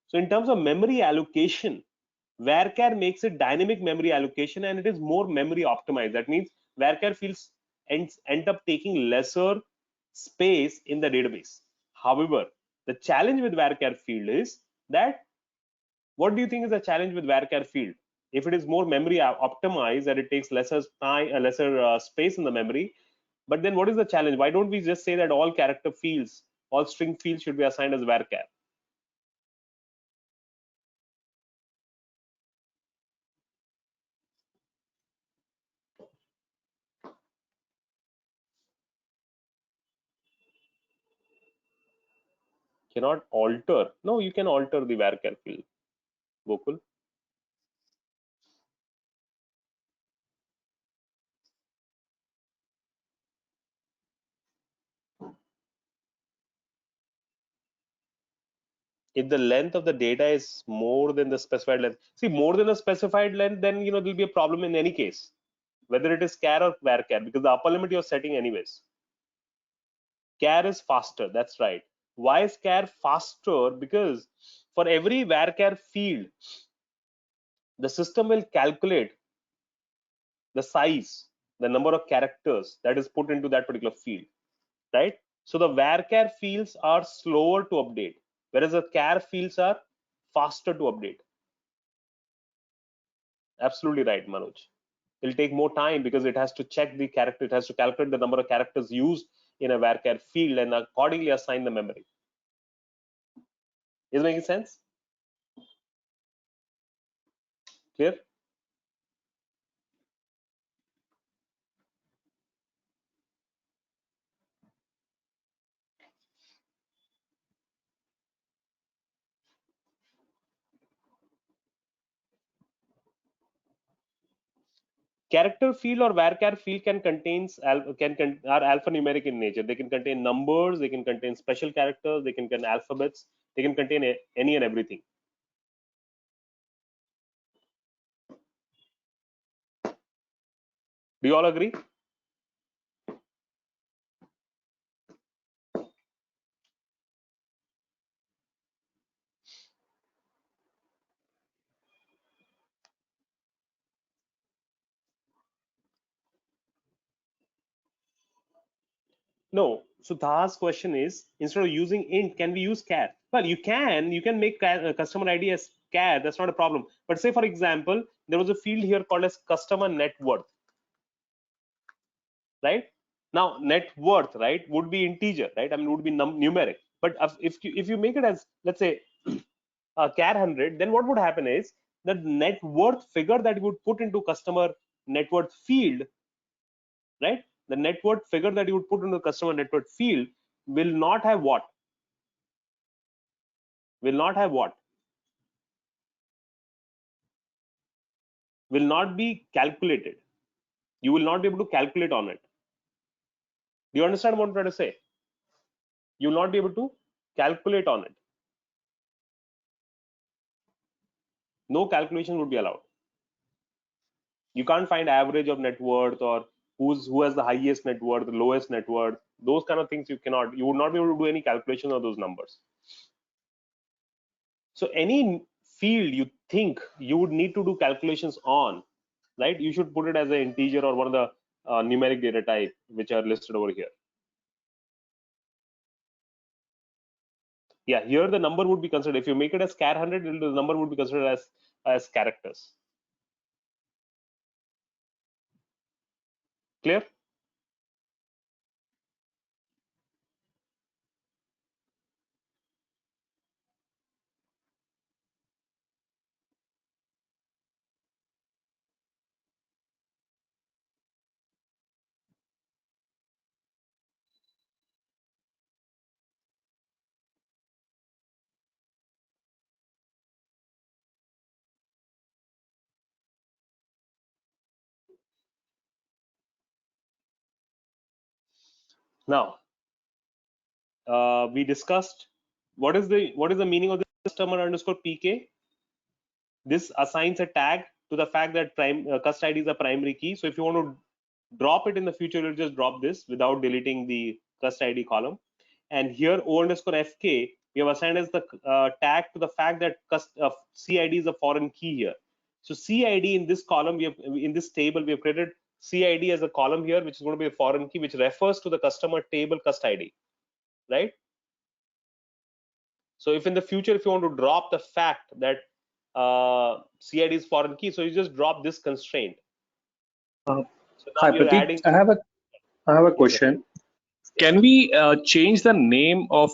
So in terms of memory allocation, varchar makes it dynamic memory allocation, and it is more memory optimized. That means varchar fields end up taking lesser space in the database. However, the challenge with varchar field is that, what do you think is the challenge with varchar field? If it is more memory optimized and it takes lesser time, lesser space in the memory, but then what is the challenge? Why don't we just say that all character fields, all string fields should be assigned as varchar? Cannot alter. No, you can alter the varchar field, Gokul. If the length of the data is more than the specified length, see, more than the specified length, then there'll be a problem in any case, whether it is char or varchar, because the upper limit you're setting anyways. Char is faster, that's right. Why is char faster? Because for every varchar field, the system will calculate the size, the number of characters that is put into that particular field, right? So the varchar fields are slower to update, whereas the char fields are faster to update. Absolutely right, Manoj. It'll take more time because it has to check the character, it has to calculate the number of characters used in a varchar field and accordingly assign the memory. Is it making sense? Clear? Character field or varchar field can are alphanumeric in nature. They can contain numbers, they can contain special characters, they can contain alphabets, they can contain any and everything. Do you all agree? No. So Taha's question is, instead of using int, can we use char? Well, you can make customer ID as char. That's not a problem. But say, for example, there was a field here called as customer net worth, right? Now, net worth, right, would be integer, right? I mean, would be numeric. But if you make it as, let's say, char 100, then what would happen is the net worth figure that you would put into customer net worth field, right, the net worth figure that you would put in the customer net worth field will not have what? Will not have what? Will not be calculated. You will not be able to calculate on it. Do you understand what I'm trying to say? You will not be able to calculate on it. No calculation would be allowed. You can't find average of net worth or who has the highest net worth, the lowest net worth. Those kind of things you cannot. You would not be able to do any calculation of those numbers. So any field you think you would need to do calculations on, right? You should put it as an integer or one of the numeric data type which are listed over here. Yeah, here the number would be considered. If you make it as char 100, the number would be considered as characters. Clear? Now, we discussed what is the meaning of the customer underscore PK. This assigns a tag to the fact that cust ID is a primary key. So if you want to drop it in the future, you'll just drop this without deleting the cust ID column. And here O underscore FK, we have assigned as the tag to the fact that CID is a foreign key here. So CID in this column, in this table, we have created CID as a column here, which is going to be a foreign key, which refers to the customer table cust ID, right? So if in the future, if you want to drop the fact that CID is foreign key, so you just drop this constraint. So Hi, Prateek. I have a question. Can we change the name of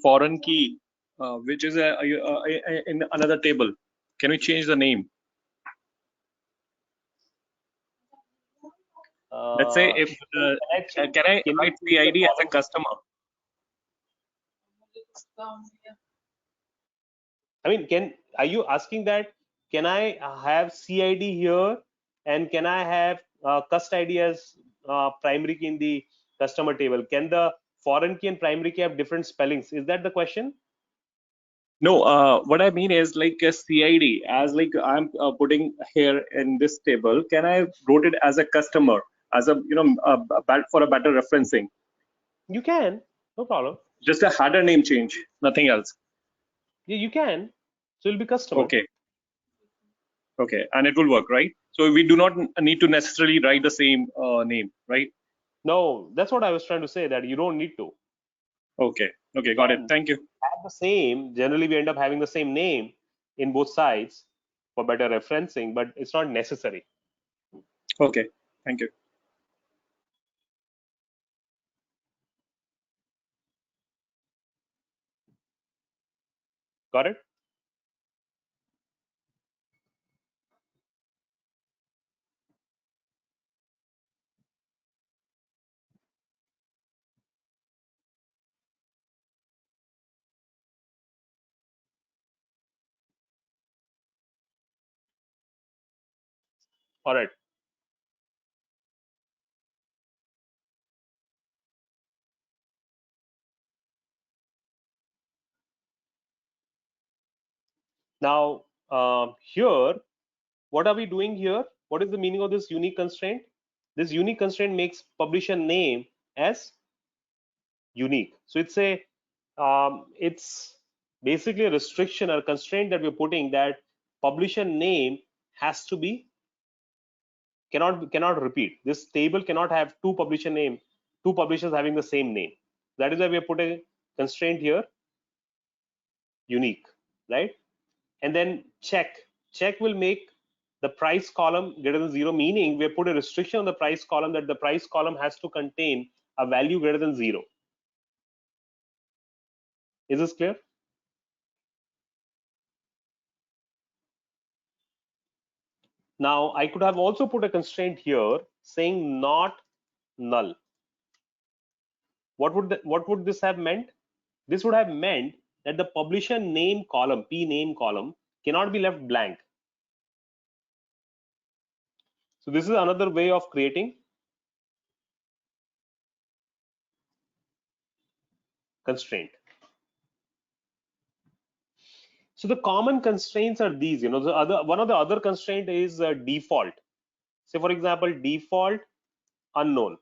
foreign key, which is in another table? Can we change the name? Let's say if can I write CID as a customer? I mean, are you asking that? Can I have CID here, and can I have cust ID as primary key in the customer table? Can the foreign key and primary key have different spellings? Is that the question? No, what I mean is like a CID as like I'm putting here in this table. Can I wrote it as a customer, as a for a better referencing? You can, no problem. Just a header name change, nothing else. Yeah, you can. So it'll be customer. Okay. Okay, and it will work, right? So we do not need to necessarily write the same name, right? No, that's what I was trying to say, that you don't need to. Okay. Okay, got it. Thank you. Have the same. Generally, we end up having the same name in both sides for better referencing, but it's not necessary. Okay, thank you. Got it? All right. Now, here, what are we doing here? What is the meaning of this unique constraint? This unique constraint makes publisher name as unique. So it's basically a restriction or constraint that we're putting, that publisher name has to be cannot repeat. This table cannot have two publishers having the same name. That is why we are putting a constraint here, unique, right? And then check will make the price column greater than 0, meaning we have put a restriction on the price column, that the price column has to contain a value greater than 0. Is this clear? Now I could have also put a constraint here saying not null. What would this have meant? This would have meant that the publisher name column, P name column, cannot be left blank. So this is another way of creating constraint. So the common constraints are these. One of the other constraint is default. Say for example, default unknown.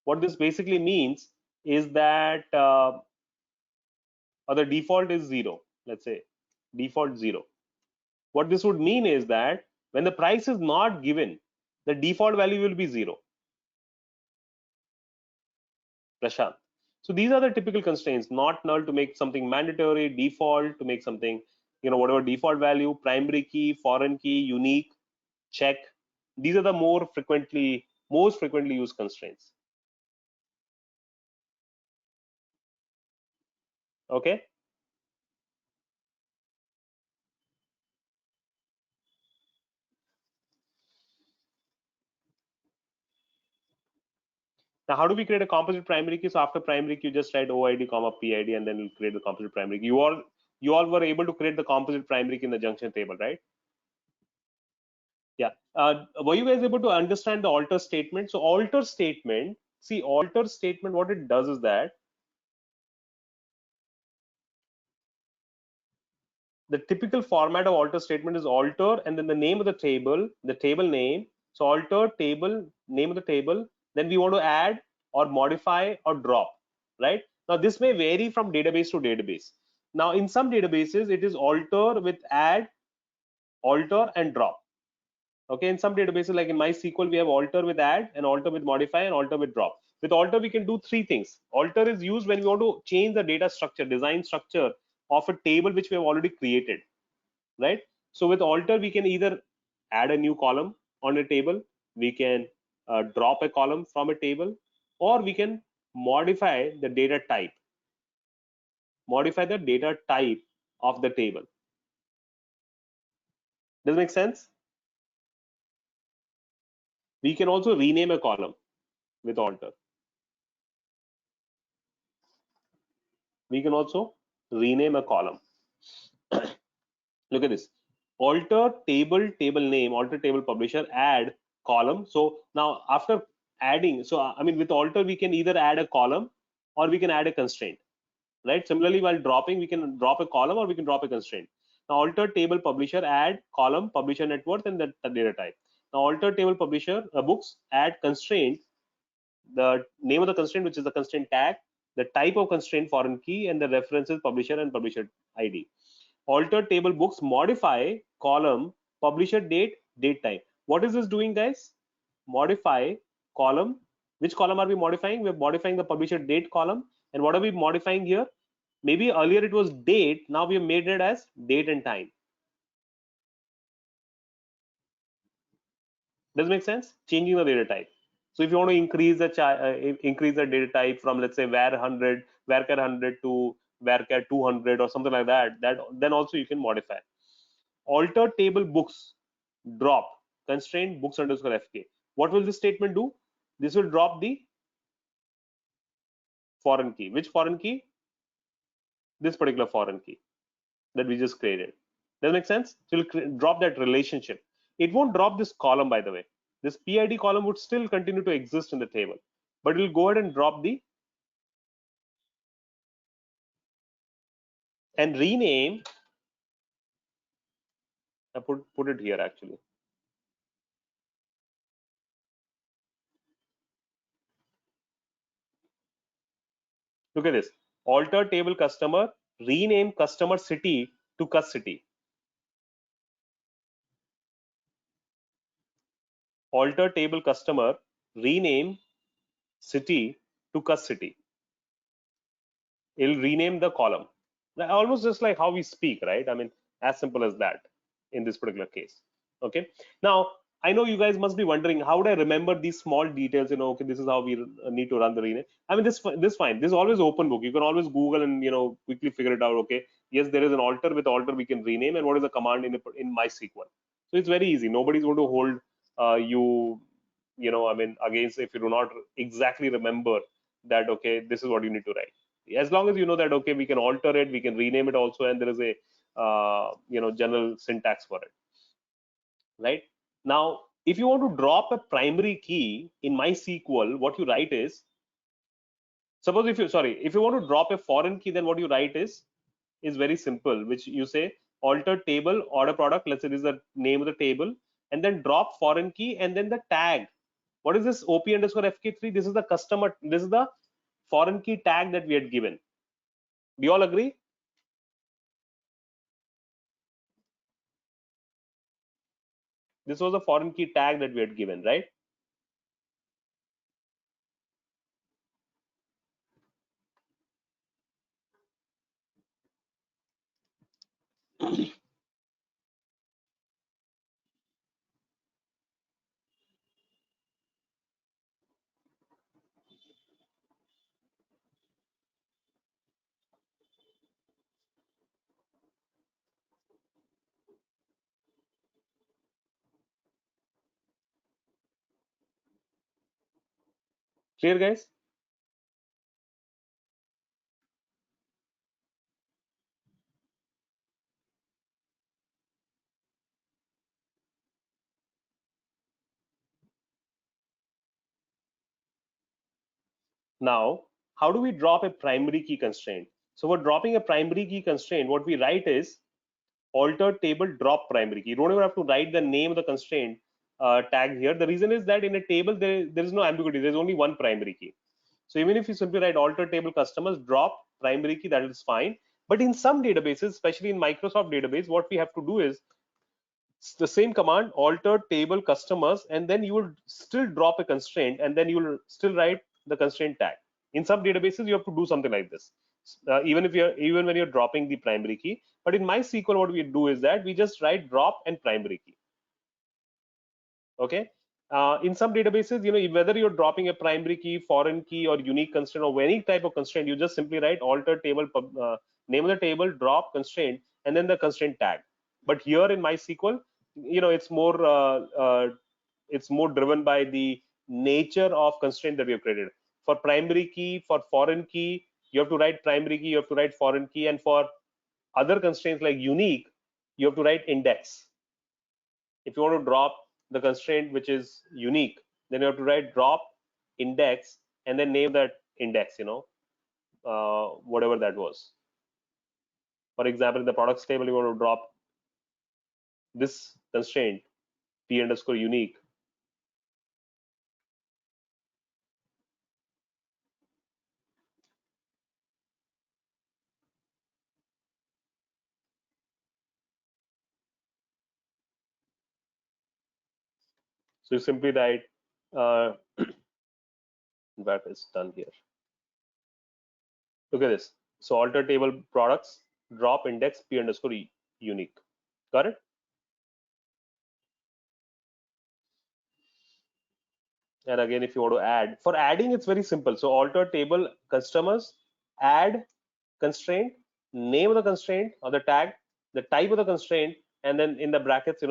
What this basically means is that or the default is 0. Let's say default 0. What this would mean is that when the price is not given, the default value will be 0. Prashant. So these are the typical constraints: not null to make something mandatory, default to make something, whatever default value, primary key, foreign key, unique, check. These are the most frequently used constraints. Okay. Now, how do we create a composite primary key? So after primary key, you just write OID comma PID, and then you'll create the composite primary key. You all were able to create the composite primary key in the junction table, right? Yeah. Were you guys able to understand the alter statement? So alter statement, what it does is that the typical format of alter statement is alter and then the name of the table name. So alter table, name of the table, then we want to add or modify or drop, right? Now this may vary from database to database. Now in some databases it is alter with add, alter and drop. Okay, in some databases like in MySQL we have alter with add and alter with modify and alter with drop. With alter we can do three things. Alter is used when we want to change the data structure, design structure of a table which we have already created, right? So with alter we can either add a new column on a table, we can drop a column from a table, or we can modify the data type of the table. Does it make sense? We can also rename a column with alter. We can also rename a column. Look at this: alter table name, alter table publisher, add column. So now after adding, so I mean with alter we can either add a column or we can add a constraint, right? Similarly, while dropping, we can drop a column or we can drop a constraint. Now alter table publisher, add column publisher net worth and the data type. Now alter table publisher books, add constraint, the name of the constraint, which is the constraint tag, the type of constraint foreign key, and the references publisher and publisher ID. Alter table books, modify column publisher date, date time. What is this doing, guys? Modify column. Which column are we modifying? We're modifying the publisher date column. And what are we modifying here? Maybe earlier it was date, now we have made it as date and time. Does it make sense? Changing the data type. So if you want to increase the data type from, let's say, var 100, varchar 100 to varchar 200 or something like that, then also you can modify. Alter table books, drop constraint books underscore fk. What will this statement do? This will drop the foreign key. Which foreign key? This particular foreign key that we just created. Does that make sense? So it'll drop that relationship. It won't drop this column, by the way. This PID column would still continue to exist in the table, but it'll go ahead and drop the and rename. I put it here actually. Look at this: alter table customer, rename customer city to cus city. Alter table customer, rename city to cus city. It'll rename the column. Almost just like how we speak, right? I mean, as simple as that in this particular case. Okay. Now, I know you guys must be wondering, how would I remember these small details? Okay, this is how we need to run the rename. I mean, this fine. This is always open book. You can always Google and quickly figure it out. Okay, yes, there is an alter. With alter, we can rename. And what is the command in MySQL? So it's very easy. Nobody's going to hold you I mean, against if you do not exactly remember that, okay, this is what you need to write. As long as you know that, okay, we can alter it, we can rename it also, and there is a general syntax for it, right? Now, if you want to drop a primary key in MySQL, what you write is, suppose if you want to drop a foreign key, then what you write is very simple, which you say alter table order product. Let's say this is the name of the table, and then drop foreign key, and then the tag. What is this OP underscore FK3? This is the customer. This is the foreign key tag that we had given. Do you all agree? This was a foreign key tag that we had given, right? Clear, guys? Now, how do we drop a primary key constraint? So for dropping a primary key constraint, what we write is alter table drop primary key. You don't even have to write the name of the constraint tag here. The reason is that in a table, there is no ambiguity. There's only one primary key. So even if you simply write alter table customers drop primary key, that is fine. But in some databases, especially in Microsoft database, what we have to do is the same command alter table customers, and then you will still drop a constraint, and then you will still write the constraint tag. In some databases, you have to do something like this, even when you're dropping the primary key. But in MySQL, what we do is that we just write drop and primary key. Okay. In some databases, whether you're dropping a primary key, foreign key, or unique constraint, or any type of constraint, you just simply write alter table name of the table drop constraint, and then the constraint tag. But here in MySQL, it's more driven by the nature of constraint that we have created. For primary key, for foreign key, you have to write primary key, you have to write foreign key, and for other constraints like unique, you have to write index. If you want to drop the constraint which is unique, then you have to write drop index and then name that index, whatever that was. For example, in the products table, you want to drop this constraint p underscore unique. So you simply write that is done here. Look at this. So alter table products drop index p underscore unique. Got it? And again, if you want to add, for adding, it's very simple. So alter table customers, add constraint, name of the constraint or the tag, the type of the constraint, and then in the brackets,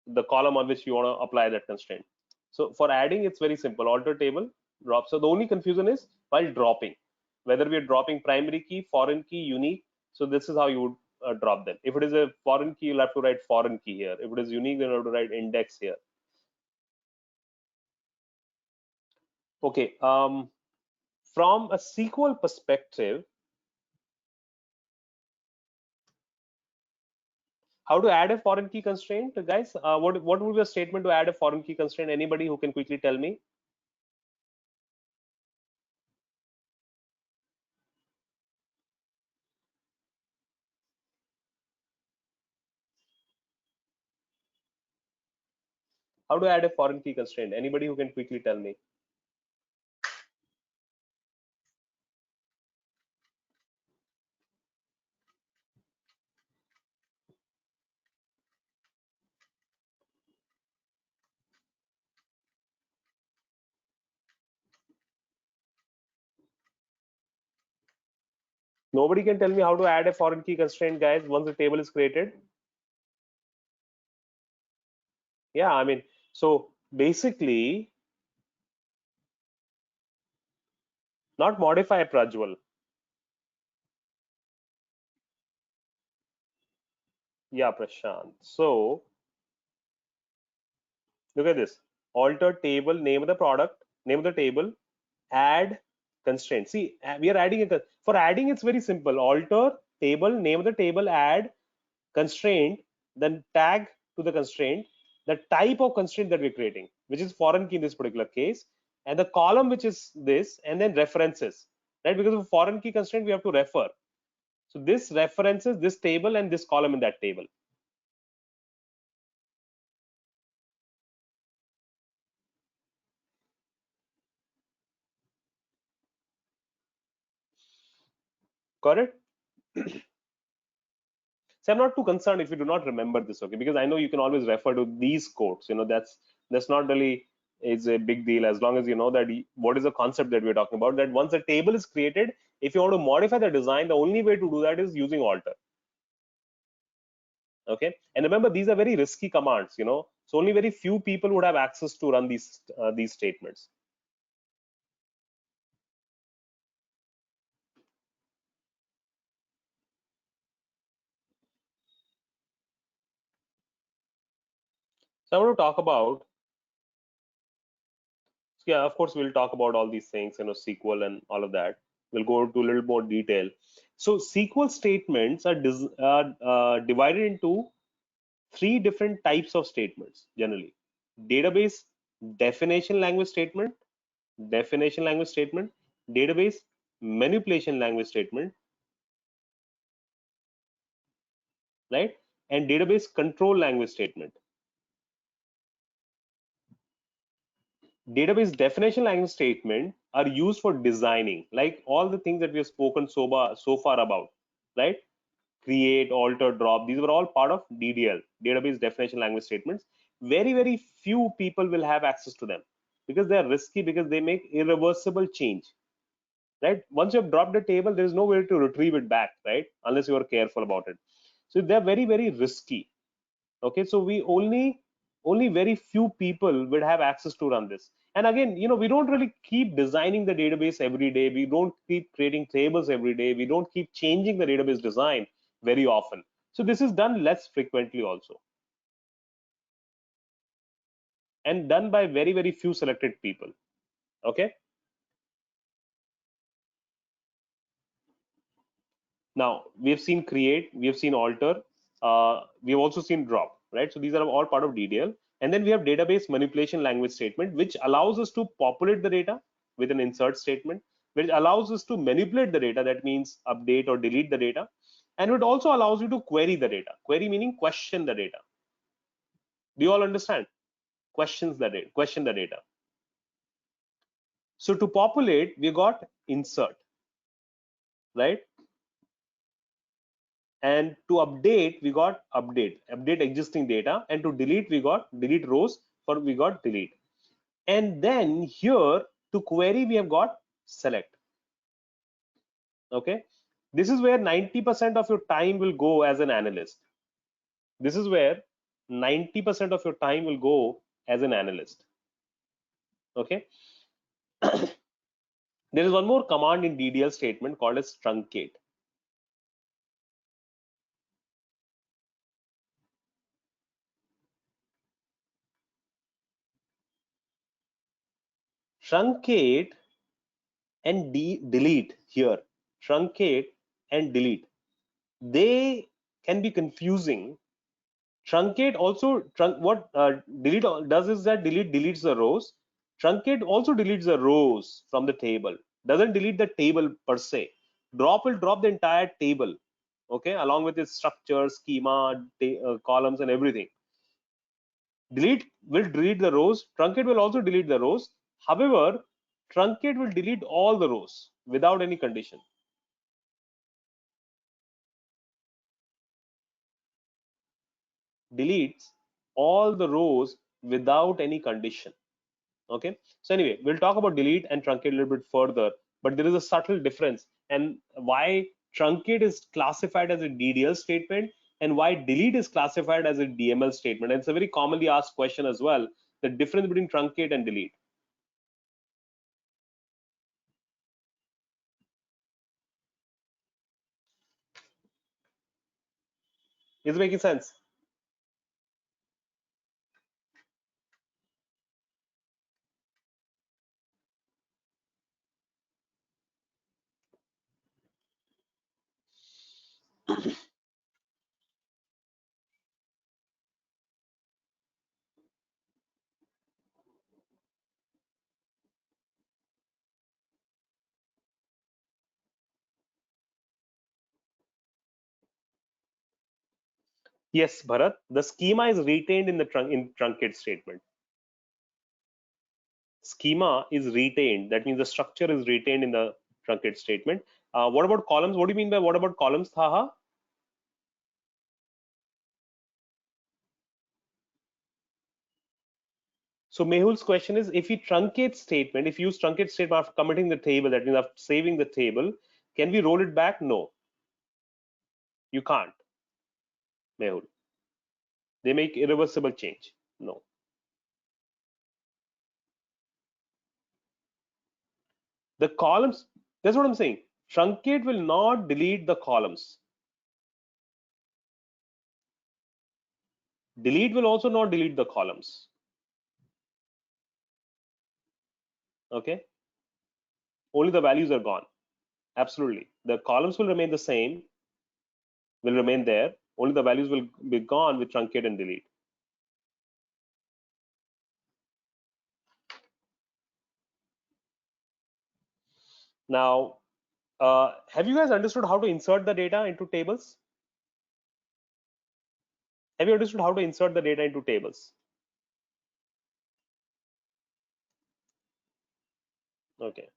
the column on which you want to apply that constraint. So for adding, it's very simple. Alter table drop. So the only confusion is while dropping, whether we are dropping primary key, foreign key, unique. So this is how you would drop them. If it is a foreign key, you'll have to write foreign key here. If it is unique, then you have to write index here. Okay. From a SQL perspective, how to add a foreign key constraint, guys? What would be a statement to add a foreign key constraint? Anybody who can quickly tell me? How to add a foreign key constraint? Anybody who can quickly tell me? Nobody can tell me how to add a foreign key constraint, guys, once the table is created. Yeah, I mean, so basically not modify, Prajwal. Yeah, Prashant. So look at this. Alter table, name of the product, name of the table, add constraint. See, we are adding for adding, it's very simple. Alter table, name of the table, add constraint, then tag to the constraint, the type of constraint that we're creating, which is foreign key in this particular case, and the column which is this, and then references, right? Because of foreign key constraint, we have to refer. So this references this table and this column in that table. Correct? So I'm not too concerned if you do not remember this, okay? Because I know you can always refer to these codes. You know, that's not really is a big deal as long as you know that what is the concept that we're talking about. That once a table is created, if you want to modify the design, the only way to do that is using alter. Okay, and remember these are very risky commands. You know, so only very few people would have access to run these statements. So I want to talk about, yeah, of course we'll talk about all these things, you know, SQL and all of that. We'll go into a little more detail. So SQL statements are divided into three different types of statements generally. Database definition language statement, database manipulation language statement, right? And database control language statement. Database definition language statement are used for designing, like all the things that we have spoken so far about, right? Create, alter, drop, these were all part of DDL, database definition language statements. Very few people will have access to them because they are risky, because they make irreversible change, right? Once you have dropped a table, there is no way to retrieve it back, right? Unless you are careful about it. So they're very risky. Okay, so we only very few people would have access to run this. And again, you know, we don't really keep designing the database every day. We don't keep creating tables every day. We don't keep changing the database design very often. So this is done less frequently also, and done by very few selected people. Okay, now we have seen create, we have seen alter, we have also seen drop, right? So these are all part of DDL. And then we have database manipulation language statement, which allows us to populate the data with an insert statement, which allows us to manipulate the data, that means update or delete the data. And it also allows you to query the data. Query meaning question the data. Do you all understand? Question the data. So to populate, we got insert, right? And to update, we got update existing data, and to delete, we got delete rows, we got delete. And then here to query, we have got select. Okay, this is where 90% of your time will go as an analyst. This is where 90% of your time will go as an analyst. Okay. There is one more command in DDL statement called as truncate. Truncate and delete here. Truncate and delete, they can be confusing. Truncate also, what delete does is that delete deletes the rows. Truncate also deletes the rows from the table, doesn't delete the table per se. Drop will drop the entire table, okay, along with its structure, schema, columns and everything. Delete will delete the rows. Truncate will also delete the rows. However, truncate will delete all the rows without any condition. Deletes all the rows without any condition. Okay, so anyway, we'll talk about delete and truncate a little bit further, but there is a subtle difference, and why truncate is classified as a DDL statement and why delete is classified as a DML statement. And it's a very commonly asked question as well, the difference between truncate and delete. Is it making sense? Yes, Bharat, the schema is retained in the truncate statement. Schema is retained. That means the structure is retained in the truncate statement. What about columns? What do you mean by what about columns, Thaha? So Mehul's question is, if we truncate statement, if you use truncate statement after committing the table, that means after saving the table, can we roll it back? No, you can't, Mehul. They make irreversible change. No. The columns, that's what I'm saying. Truncate will not delete the columns. Delete will also not delete the columns. Okay. Only the values are gone. Absolutely. The columns will remain the same, will remain there. Only the values will be gone with truncate and delete. Now, have you guys understood how to insert the data into tables? Have you understood how to insert the data into tables? Okay.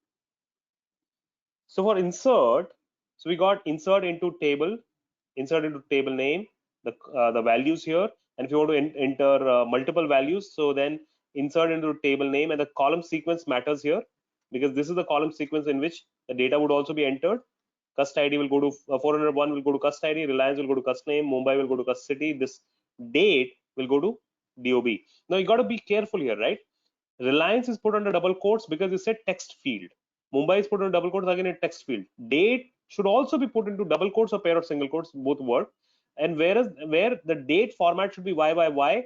So for insert, so we got insert into table name, the values here, and if you want to enter multiple values, so then insert into table name, and the column sequence matters here because this is the column sequence in which the data would also be entered. Cust ID will go to 401 will go to cust ID, Reliance will go to cust name, Mumbai will go to cust city, this date will go to DOB. Now you got to be careful here, right? Reliance is put under double quotes because it's a text field. Mumbai is put under double quotes, again a text field. Date should also be put into double quotes or pair of single quotes, both work. And where the date format should be YYY,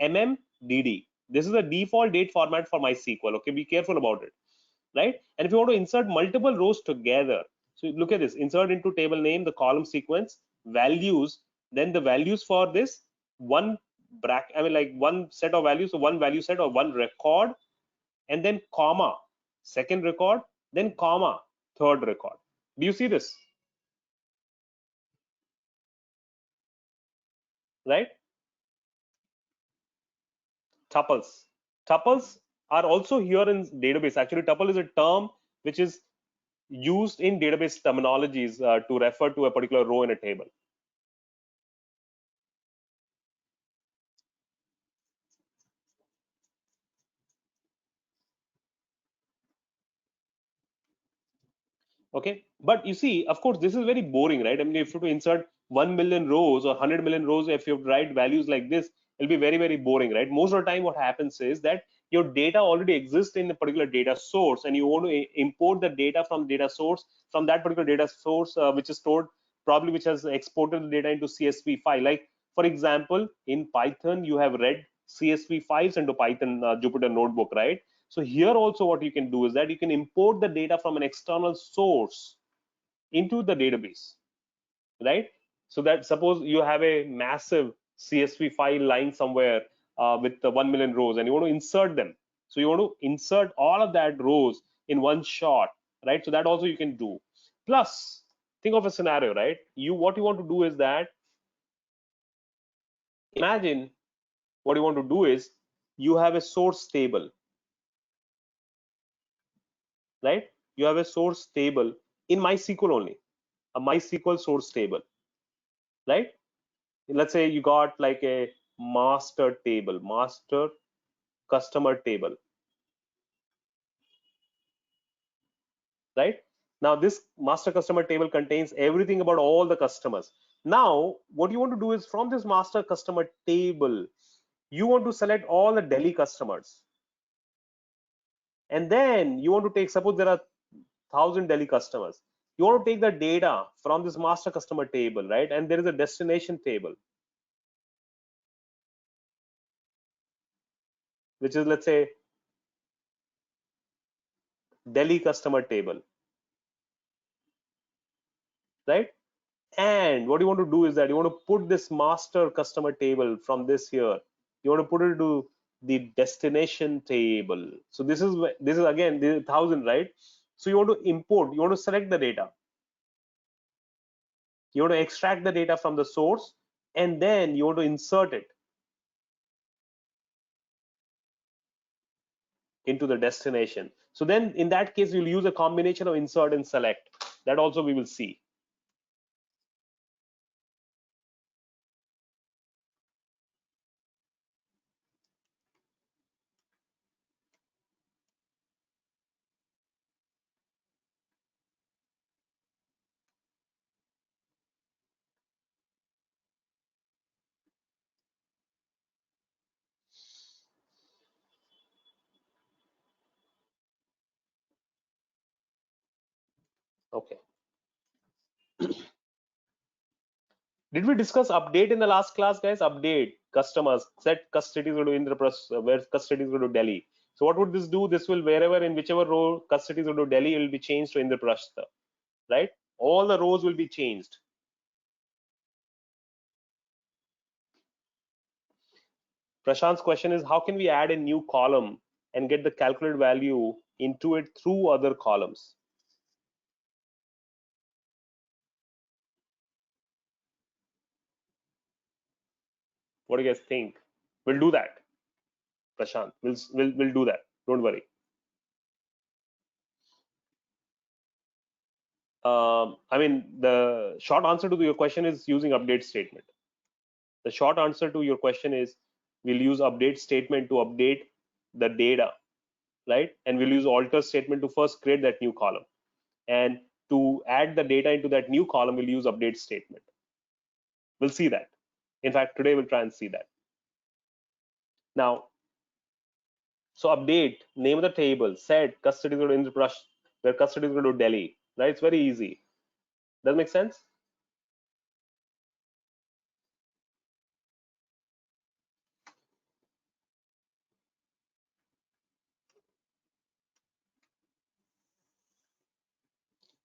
MMDD. This is the default date format for MySQL. Okay, be careful about it, right? And if you want to insert multiple rows together, so look at this: insert into table name, the column sequence, values, then the values for this one bracket, I mean like one set of values, so one value set or one record, and then comma, second record, then comma, third record. Do you see this? Right? Tuples. Tuples are also here in database. Actually, tuple is a term which is used in database terminologies to refer to a particular row in a table. Okay, but you see, of course, this is very boring, right? I mean, if you have to insert 1 million rows or 100 million rows, if you have to write values like this, it'll be very, very boring, right? Most of the time what happens is that your data already exists in a particular data source, and you want to import the data from data source, from that particular data source, which is stored, probably which has exported the data into CSV file. Like for example, in Python, you have read CSV files into Python Jupyter notebook, right? So here also what you can do is that you can import the data from an external source into the database, right? So that suppose you have a massive CSV file lying somewhere with the 1 million rows, and you want to insert them. So you want to insert all of that rows in one shot, right? So that also you can do. Plus, think of a scenario, right? What you want to do is that, imagine what you want to do is you have a source table, right? You have a source table in MySQL only, a MySQL source table, right? Let's say you got like a master table, master customer table, right? Now this master customer table contains everything about all the customers. Now what you want to do is from this master customer table, you want to select all the Delhi customers, and then you want to take, suppose there are 1,000 Delhi customers, you want to take the data from this master customer table, right? And there is a destination table, which is, let's say, Delhi customer table, right? And what you want to do is that you want to put this master customer table from this here, you want to put it to the destination table. So this is again, this is 1,000, right? So you want to import, you want to select the data, you want to extract the data from the source, and then you want to insert it into the destination. So then in that case, you'll use a combination of insert and select. That also we will see. Okay. Did we discuss update in the last class, guys? Update customers, set custody go to Indraprasth, where custody go to Delhi. So what would this do? This will, wherever in whichever row custody go to Delhi, it will be changed to Indraprasth, right? All the rows will be changed. Prashant's question is, how can we add a new column and get the calculated value into it through other columns? What do you guys think? We'll do that, Prashant. We'll do that. Don't worry. I mean, the short answer to your question is using update statement. The short answer to your question is we'll use update statement to update the data, right? And we'll use alter statement to first create that new column. And to add the data into that new column, we'll use update statement. We'll see that. In fact, today we'll try and see that. Now, so update, name of the table, set custody go to Indraprasth, where custody go to Delhi, right? It's very easy. Does that make sense?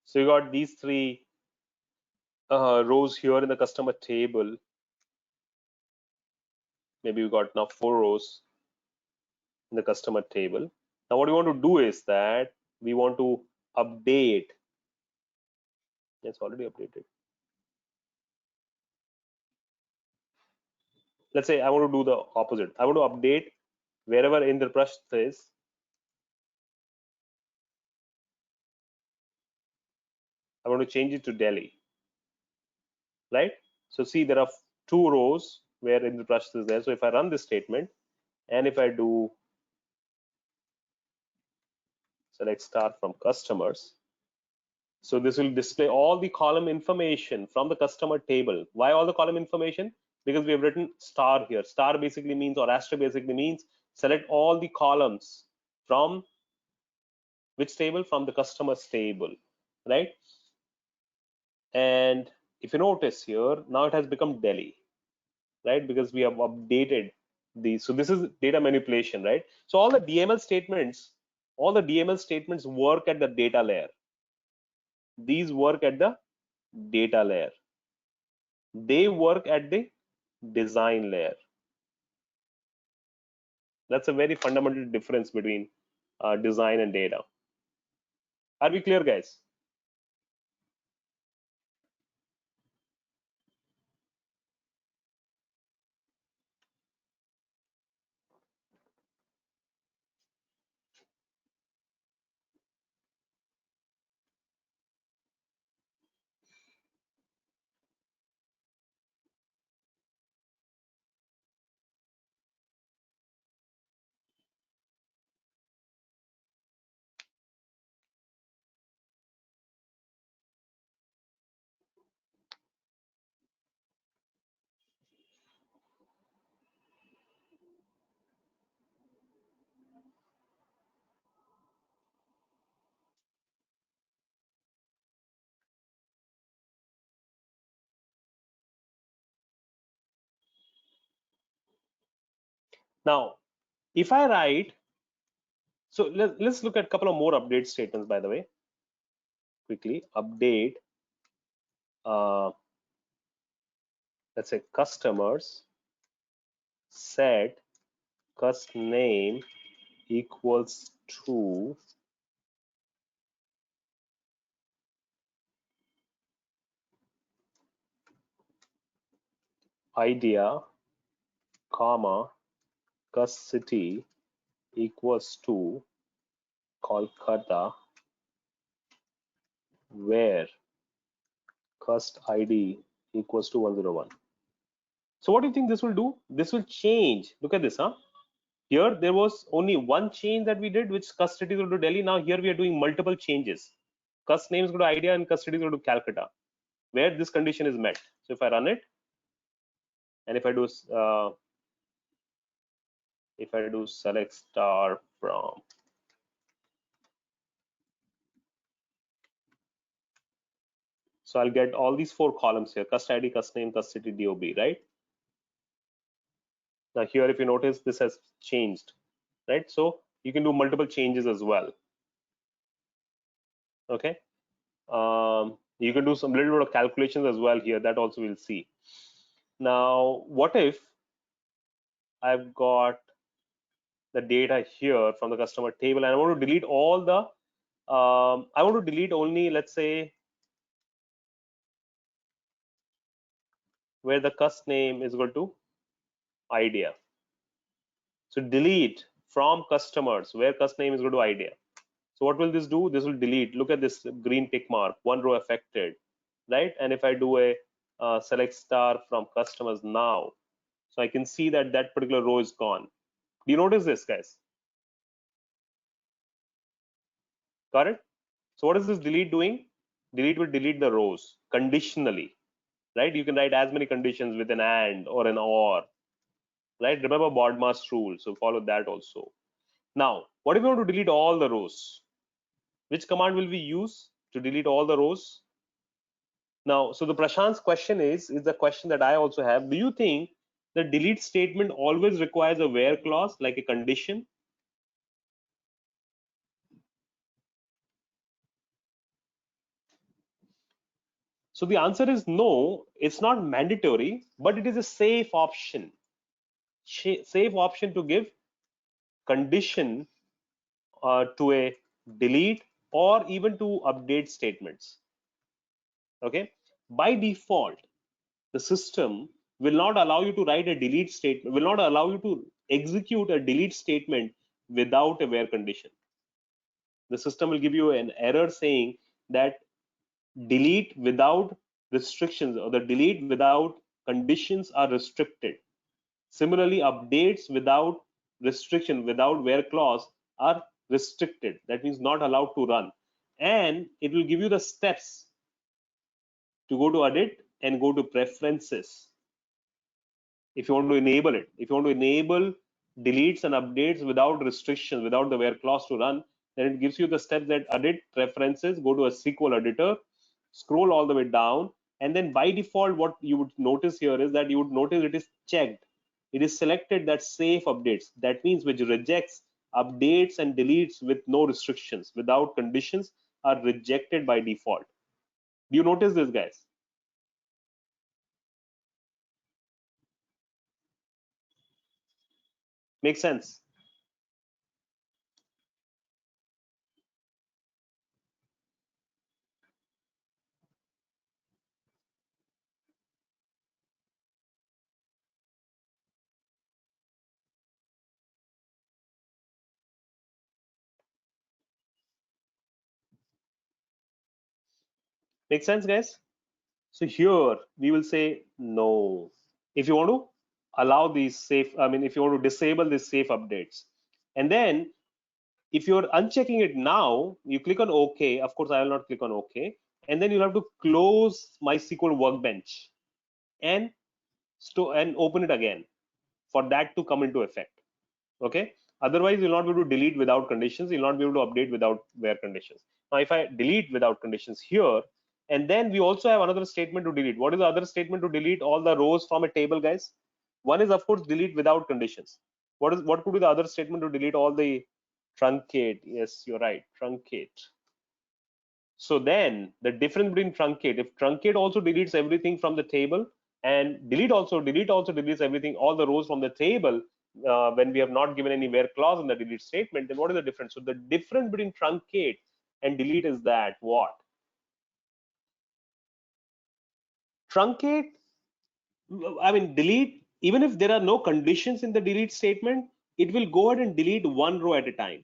So you got these three rows here in the customer table. Maybe we got now 4 rows in the customer table. Now what we want to do is that we want to update. It's already updated. Let's say I want to do the opposite. I want to update wherever Indraprasth is. I want to change it to Delhi, right? So see, there are 2 rows where Indraprasth is there. So if I run this statement, and if I do select star from customers, so this will display all the column information from the customer table. Why all the column information? Because we have written star here. Star basically means, or asterisk basically means, select all the columns from which table? From the customers table, right? And if you notice here, now it has become Delhi, right? Because we have updated these. So this is data manipulation, right? So all the DML statements, work at the data layer. These work at the data layer. They work at the design layer. That's a very fundamental difference between design and data. Are we clear, guys? Now, if I write, so let's look at a couple of more update statements, by the way, quickly. Update, let's say customers set cust name equals to idea, comma, cust city equals to Kolkata, where cust ID equals to 101. So what do you think this will do? This will change. Look at this, huh? Here there was only one change that we did, which cust city is going to Delhi. Now here we are doing multiple changes. Cust name is going to idea and cust city is going to Calcutta, where this condition is met. So if I run it, and if I do select star from, so I'll get all these 4 columns here: cust ID, cust name, cust city, DOB, right? Now here, if you notice, this has changed, right? So you can do multiple changes as well. Okay. You can do some little bit of calculations as well here. That also we'll see. Now, what if I've got the data here from the customer table and I want to delete all the, I want to delete only, let's say, where the cust name is equal to idea. So delete from customers where cust name is equal to idea. So what will this do? This will delete. Look at this green tick mark, 1 row affected, right? And if I do a select star from customers now, so I can see that that particular row is gone. Do you notice this, guys? Got it? So what is this delete doing? Delete will delete the rows conditionally, right? You can write as many conditions with an and or an or, right? Remember BODMAS rule, so follow that also. Now, what if we want to delete all the rows? Which command will we use to delete all the rows? Now, so the Prashant's question is the question that I also have. Do you think the delete statement always requires a where clause, like a condition? So the answer is no, it's not mandatory, but it is a safe option. Safe option to give condition to a delete or even to update statements. Okay, by default, the system will not allow you to write a delete statement, will not allow you to execute a delete statement without a where condition. The system will give you an error saying that delete without restrictions or the delete without conditions are restricted. Similarly, updates without restriction, without where clause are restricted. That means not allowed to run. And it will give you the steps to go to edit and go to preferences. If you want to enable it, if you want to enable deletes and updates without restrictions, without the where clause to run, then it gives you the steps that edit preferences, go to a SQL editor, scroll all the way down, and then by default, what you would notice here is that you would notice it is checked. It is selected that safe updates. That means which rejects updates and deletes with no restrictions, without conditions, are rejected by default. Do you notice this, guys? Makes sense? Makes sense, guys? So here we will say no. If you want to allow these safe, I mean, if you want to disable these safe updates, and then if you're unchecking it now, you click on OK. Of course, I will not click on OK, and then you'll have to close MySQL Workbench and open it again for that to come into effect. Okay. Otherwise, you'll not be able to delete without conditions. You'll not be able to update without where conditions. Now, if I delete without conditions here, and then we also have another statement to delete. What is the other statement to delete all the rows from a table, guys? One is, of course, delete without conditions. What could be the other statement to delete all the truncate? Yes, you're right, truncate. So then the difference between truncate, if truncate also deletes everything from the table, and delete also deletes everything, all the rows from the table, when we have not given any where clause in the delete statement, then what is the difference? So the difference between truncate and delete is that what? Truncate, I mean delete, even if there are no conditions in the delete statement, it will go ahead and delete one row at a time.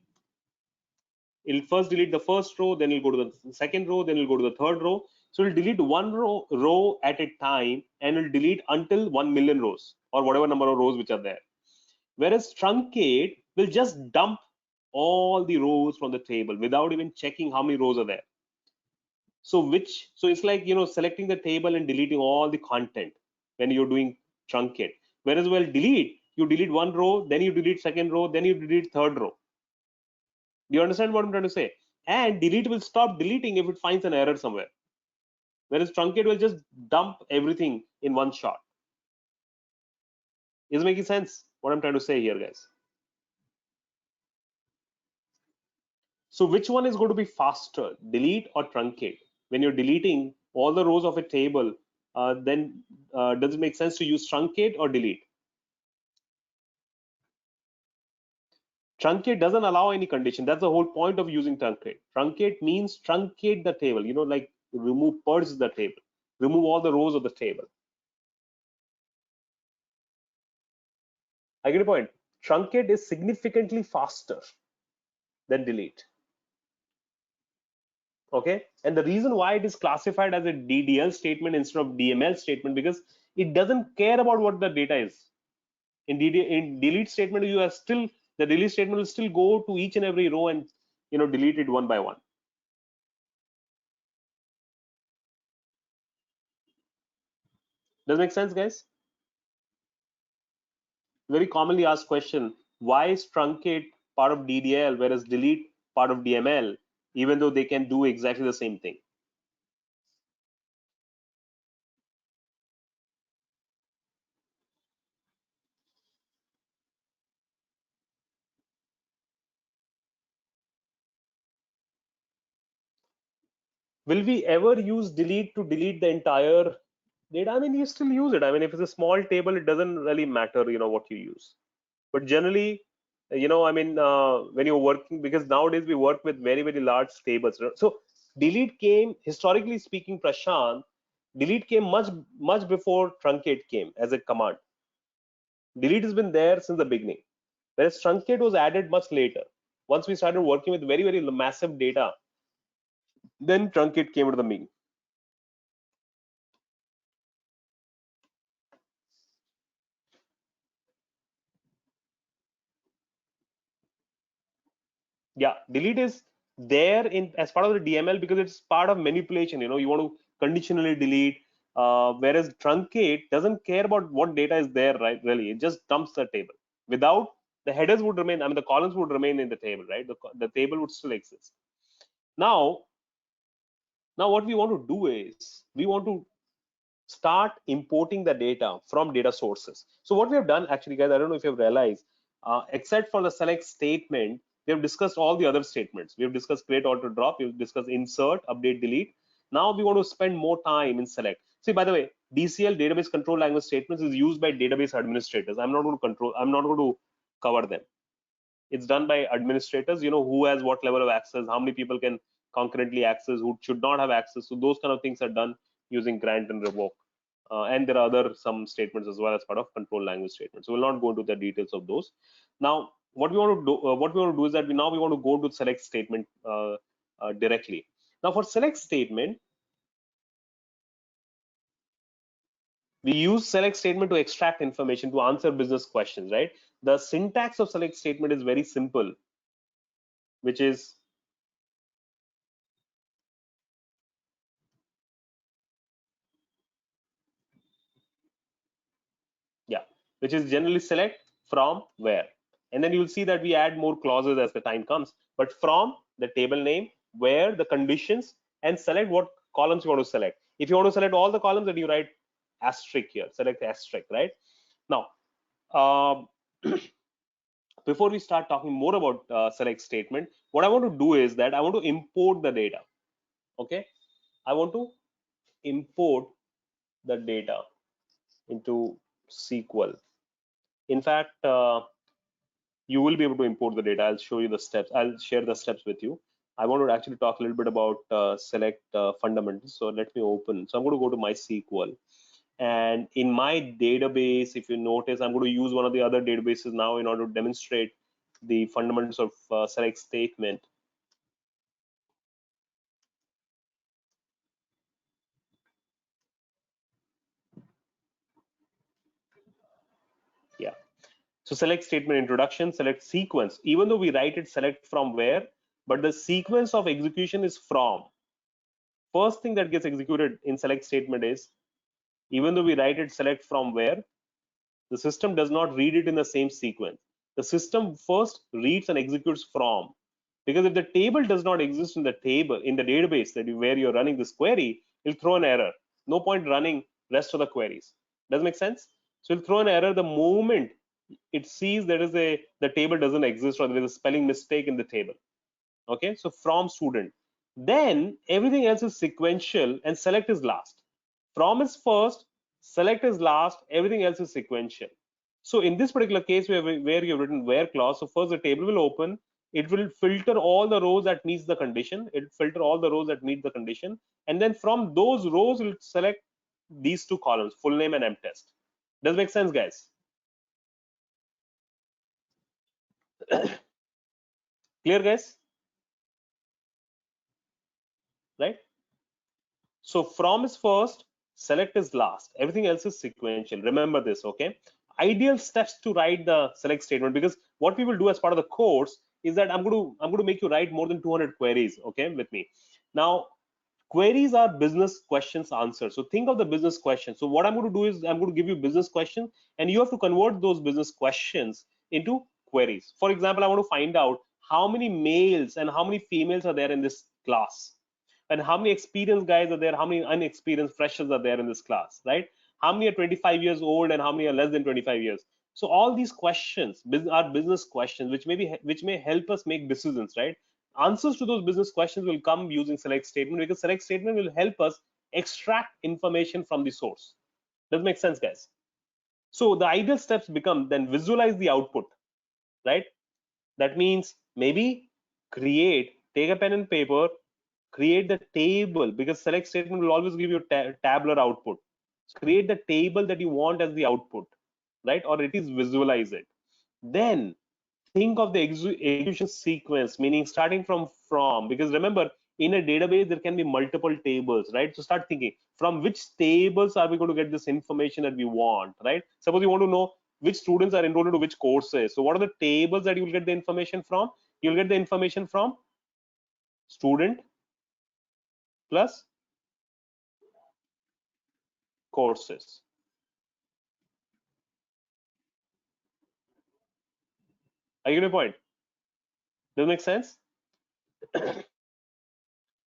It'll first delete the first row, then it'll go to the second row, then it'll go to the third row. So it'll delete one row at a time, and it'll delete until 1 million rows or whatever number of rows which are there. Whereas truncate will just dump all the rows from the table without even checking how many rows are there. So it's like, selecting the table and deleting all the content when you're doing truncate. Whereas delete, you delete one row, then you delete second row, then you delete third row. Do you understand what I'm trying to say? And delete will stop deleting if it finds an error somewhere. Whereas truncate will just dump everything in one shot. Is it making sense what I'm trying to say here, guys? So which one is going to be faster, delete or truncate? When you're deleting all the rows of a table, then does it make sense to use truncate or delete? Truncate doesn't allow any condition. That's the whole point of using truncate. Truncate means truncate the table, like purge the table, remove all the rows of the table. I get a point. Truncate is significantly faster than delete. Okay, and the reason why it is classified as a DDL statement instead of DML statement, because it doesn't care about what the data is. In delete statement, the delete statement will still go to each and every row and delete it one by one. Does it make sense, guys? Very commonly asked question: why is truncate part of DDL whereas delete part of DML, even though they can do exactly the same thing? Will we ever use delete to delete the entire data? I mean, you still use it. I mean, if it's a small table, it doesn't really matter, what you use. But generally, I mean, when you're working, because nowadays we work with very, very large tables. So delete came, historically speaking, Prashant, delete came much before truncate came as a command. Delete has been there since the beginning, whereas truncate was added much later. Once we started working with very, very massive data, then truncate came to the mean. Yeah, delete is there in as part of the DML because it's part of manipulation. You want to conditionally delete, whereas truncate doesn't care about what data is there, right? Really, it just dumps the table. Without the headers would remain, I mean, the columns would remain in the table, right? The table would still exist. Now what we want to do is we want to start importing the data from data sources. So what we have done, actually, guys, I don't know if you have realized, except for the select statement, we have discussed all the other statements. We have discussed create, alter, drop. We've discussed insert, update, delete. Now we want to spend more time in select. See, by the way, DCL, database control language statements, is used by database administrators. I'm not going to cover them. It's done by administrators, who has what level of access, how many people can concurrently access, who should not have access. So those kind of things are done using grant and revoke. And there are other some statements as well as part of control language statements. So we'll not go into the details of those. Now, what we want to do is that we want to go to select statement directly. Now, for select statement, we use select statement to extract information to answer business questions, right? The syntax of select statement is very simple, which is which is generally select from where, and then you'll see that we add more clauses as the time comes, but from the table name, where, the conditions, and select what columns you want to select. If you want to select all the columns, then you write asterisk here, select asterisk, right? Now, before we start talking more about select statement, what I want to do is that I want to import the data. Okay, I want to import the data into SQL. In fact, you will be able to import the data. I'll show you the steps. I'll share the steps with you. I want to actually talk a little bit about select fundamentals. So let me open. So I'm going to go to MySQL. And in my database, if you notice, I'm going to use one of the other databases now in order to demonstrate the fundamentals of select statement. Yeah. So select statement introduction, select sequence. Even though we write it select from where, but the sequence of execution is from. First thing that gets executed in select statement is, even though we write it select from where, the system does not read it in the same sequence. The system first reads and executes from. Because if the table does not exist in the table, in the database where you're running this query, it'll throw an error. No point running rest of the queries. Does it make sense? So it'll throw an error the moment it sees the table doesn't exist or there is a spelling mistake in the table. Okay, so from student. Then everything else is sequential and select is last. From is first, select is last, everything else is sequential. So in this particular case where you've written where clause, so first the table will open, it will filter all the rows that meets the condition, it will filter all the rows that meet the condition, and then from those rows it will select these two columns, full name and mtest. Does it make sense, guys? Clear, guys? Right? So from is first, select is last, everything else is sequential. Remember this, okay? Ideal steps to write the select statement, because what we will do as part of the course is that I'm going to make you write more than 200 queries, okay, with me. Now, queries are business questions answered. So think of the business questions. So what I'm going to do is I'm going to give you business questions, and you have to convert those business questions into queries. For example, I want to find out how many males and how many females are there in this class, and how many experienced guys are there, how many unexperienced freshers are there in this class, right? How many are 25 years old and how many are less than 25 years. So all these questions are business questions which may help us make decisions, right? Answers to those business questions will come using select statement, because select statement will help us extract information from the source. Does it make sense, guys? So the ideal steps become, then visualize the output, right? That means maybe take a pen and paper, create the table, because select statement will always give you tabular output. So create the table that you want as the output, right? Or it is visualize it. Then think of the execution sequence, meaning starting from, because remember, in a database there can be multiple tables, right? So start thinking from which tables are we going to get this information that we want, right? Suppose you want to know which students are enrolled into which courses. So what are the tables that you will get the information from? You'll get the information from student plus courses. Are you getting the point? Does it make sense?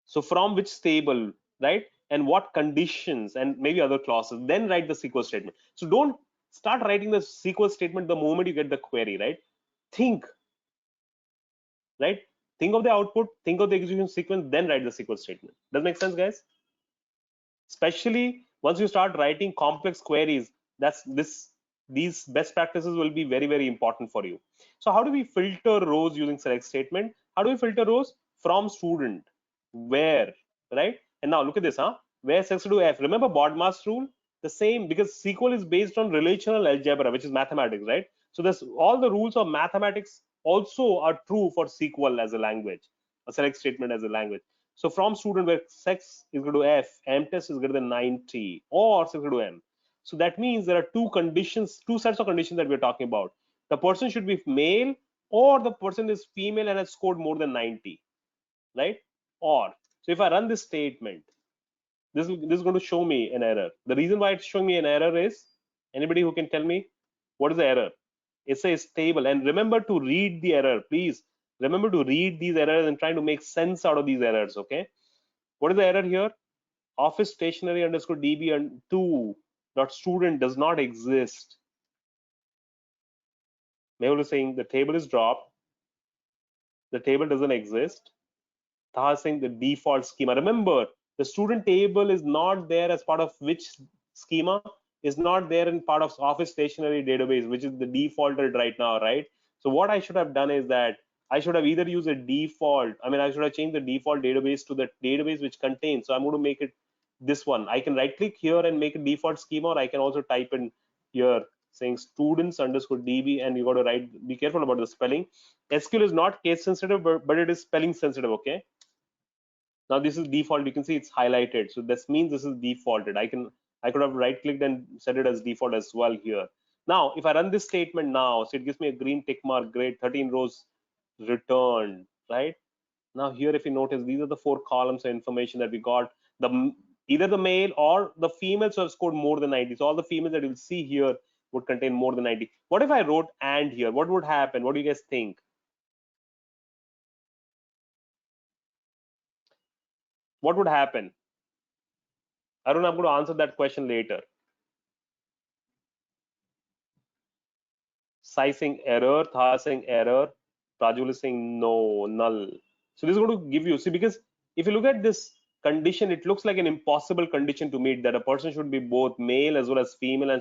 So from which table, right? And what conditions, and maybe other clauses, then write the SQL statement. So don't start writing the SQL statement the moment you get the query, right? Think, right? Think of the output, think of the execution sequence, then write the SQL statement. Does it make sense, guys? Especially once you start writing complex queries, these best practices will be very, very important for you. So how do we filter rows using select statement? How do we filter rows? From student, where, right? And now look at this, where selects to F. Remember BODMAS rule? The same, because SQL is based on relational algebra, which is mathematics, right? So this all the rules of mathematics also are true for SQL as a language, a select statement as a language. So from student where sex is equal to F, mtest is greater than 90 or sex is equal to M. So that means there are two sets of conditions that we're talking about. The person should be male, or the person is female and has scored more than 90, right? Or, so if I run this statement, this is going to show me an error. The reason why it's showing me an error is, anybody who can tell me what is the error? It says table, and remember to read the error, please. Remember to read these errors and try to make sense out of these errors, okay? What is the error here? Office stationery underscore db and 2 dot student does not exist. Mehul is saying the table is dropped, the table doesn't exist. Taha is saying the default schema. Remember, the student table is not there as part of which schema? Is not there in part of Office Stationery database, which is the defaulted right now, right? So what I should have done is that I should have either used a default, I should have changed the default database to the database which contains. So I'm going to make it this one. I can right click here and make a default schema, or I can also type in here saying students underscore DB, and you got to write, be careful about the spelling. SQL is not case sensitive, but it is spelling sensitive, okay? Now this is default. You can see it's highlighted. So this means this is defaulted. I could have right clicked and set it as default as well here. Now, if I run this statement now, so it gives me a green tick mark, great, 13 rows returned, right? Now here, if you notice, these are the 4 columns of information that we got. Either the male or the females who have scored more than 90. So all the females that you'll see here would contain more than 90. What if I wrote and here? What would happen? What do you guys think? What would happen? Arun, I'm going to answer that question later. Sizing error, Tha saying error, Prajul is saying no, null. So this is going to give you, see, because if you look at this condition, it looks like an impossible condition to meet, that a person should be both male as well as female,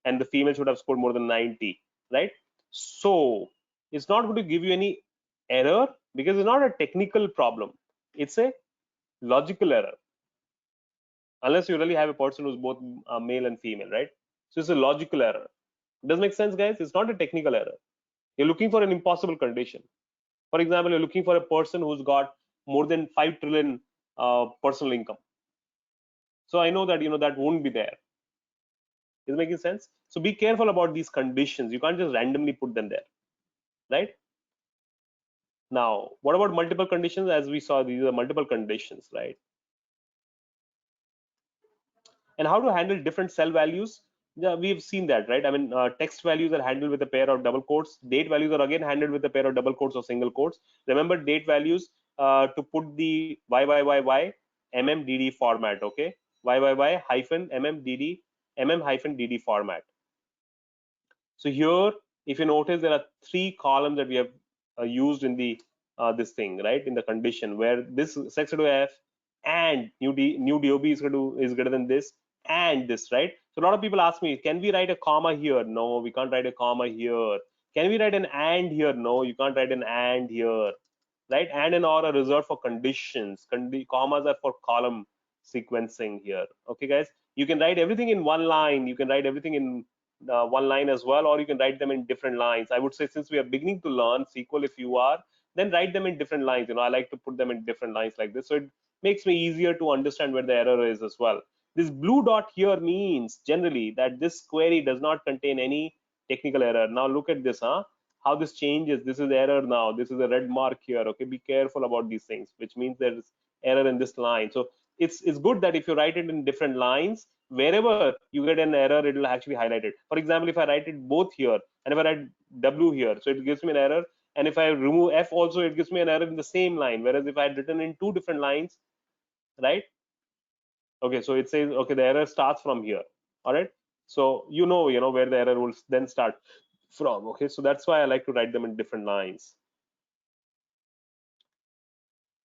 and the female should have scored more than 90, right? So it's not going to give you any error because it's not a technical problem. It's a logical error. Unless you really have a person who's both male and female, right? So it's a logical error. Does make sense, guys? It's not a technical error. You're looking for an impossible condition. For example, you're looking for a person who's got more than 5 trillion personal income. So I know that that won't be there. Is it making sense? So be careful about these conditions. You can't just randomly put them there, right? Now, what about multiple conditions? As we saw, these are multiple conditions, right? And how to handle different cell values? Yeah, we've seen that, right? Text values are handled with a pair of double quotes. Date values are again handled with a pair of double quotes or single quotes. Remember date values to put the YYYY MMDD format, okay? YYY hyphen MMDD hyphen DD format. So here, if you notice, there are 3 columns that we have used in the this thing, right? In the condition where this sex to F and new DOB is greater than this and this, right? So a lot of people ask me, can we write a comma here? No, we can't write a comma here. Can we write an and here? No, you can't write an and here, right? And or are reserved for conditions. Commas are for column sequencing here. Okay, guys, you can write everything in one line. You can write everything in one line as well, or you can write them in different lines. I would say, since we are beginning to learn SQL, if you are, then write them in different lines. I like to put them in different lines like this, so it makes me easier to understand where the error is as well. This blue dot here means generally that this query does not contain any technical error. Now look at this, how this changes. This is error now. This is a red mark here. Okay, be careful about these things, which means there is error in this line. So it's good that if you write it in different lines, wherever you get an error, it will actually highlight it. For example, if I write it both here and if I write W here, so it gives me an error. And if I remove F also, it gives me an error in the same line. Whereas if I had written in 2 different lines, right? Okay, so it says, okay, the error starts from here. All right. So you know where the error will then start from. Okay, so that's why I like to write them in different lines.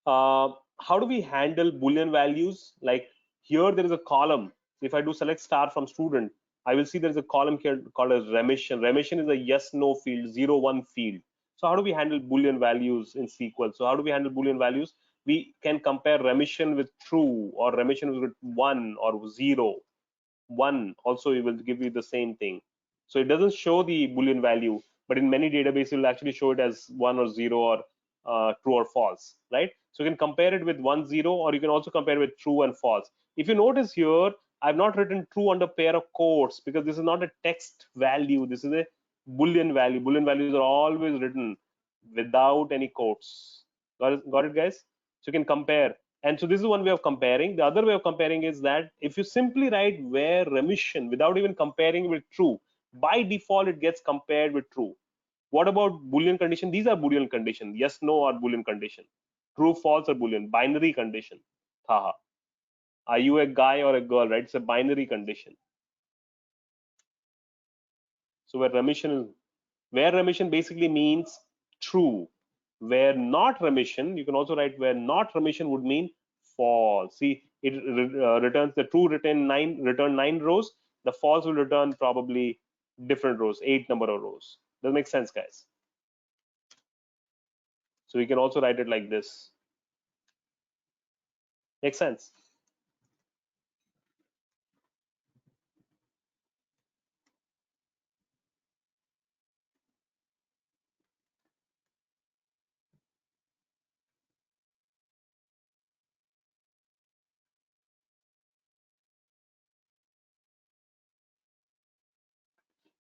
How do we handle Boolean values? Like here, there is a column. If I do select star from student, I will see there is a column here called as remission. Remission is a yes/no field, 0, 1 field. So how do we handle Boolean values in SQL? So how do we handle Boolean values? We can compare remission with true, or remission with 1 or 0. 1 also it will give you the same thing. So it doesn't show the Boolean value, but in many databases it will actually show it as 1 or 0 or true or false, right? So you can compare it with 1, 0, or you can also compare with true and false. If you notice here, I've not written true under pair of quotes because this is not a text value. This is a Boolean value. Boolean values are always written without any quotes. Got it, guys? So you can compare. And so this is one way of comparing. The other way of comparing is that if you simply write where remission without even comparing with true, by default it gets compared with true. What about Boolean condition? These are Boolean condition. Yes, no, or Boolean condition. True, false, or Boolean. Binary condition. Haha. Are you a guy or a girl, right? It's a binary condition. So where remission is Where remission basically means true. Where not remission, you can also write where not remission would mean false. See, it returns the true return 9 rows. The false will return probably different rows, 8 number of rows. Does that make sense, guys? So we can also write it like this. Makes sense?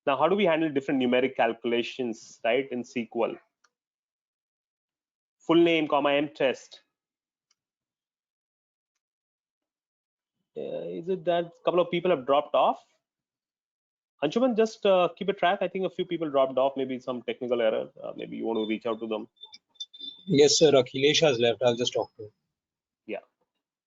Now, how do we handle different numeric calculations, right, in SQL? Full name, comma, M test. Is it that a couple of people have dropped off? Anshuman, just keep a track. I think a few people dropped off, maybe some technical error. Maybe you want to reach out to them. Yes, sir. Akhilesh has left. I'll just talk to him. Yeah.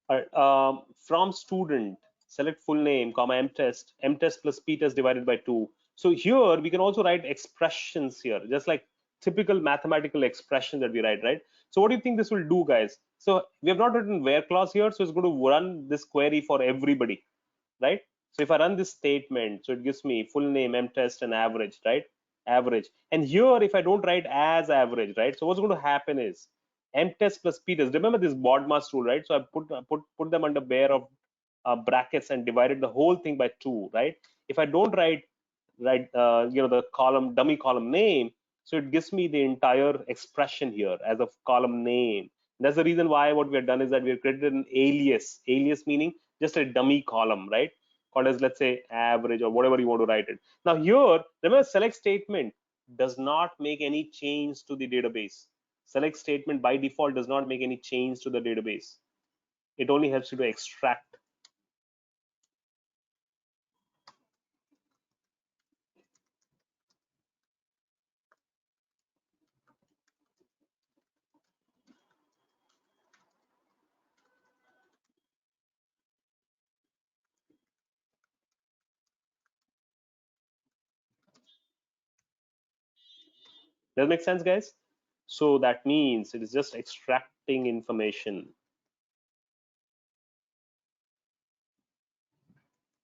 All right. From student, select full name, comma, M test plus P test divided by 2. So here we can also write expressions here, just like typical mathematical expression that we write, right? So what do you think this will do, guys? So we have not written where clause here, so it's going to run this query for everybody, right? So if I run this statement, so it gives me full name, M test, and average, right? Average. And here, if I don't write as average, right? So what's going to happen is M test plus P test. Remember this BODMAS rule, right? So I put them under bare of brackets and divided the whole thing by 2, right? If I don't write the column dummy column name, so it gives me the entire expression here as a column name. That's the reason why what we have done is that we have created an alias. Alias meaning just a dummy column, right? Called as, let's say, average or whatever you want to write it. Now here, remember, select statement does not make any change to the database. Select statement by default does not make any change to the database. It only helps you to extract. Does that make sense, guys? So that means it is just extracting information.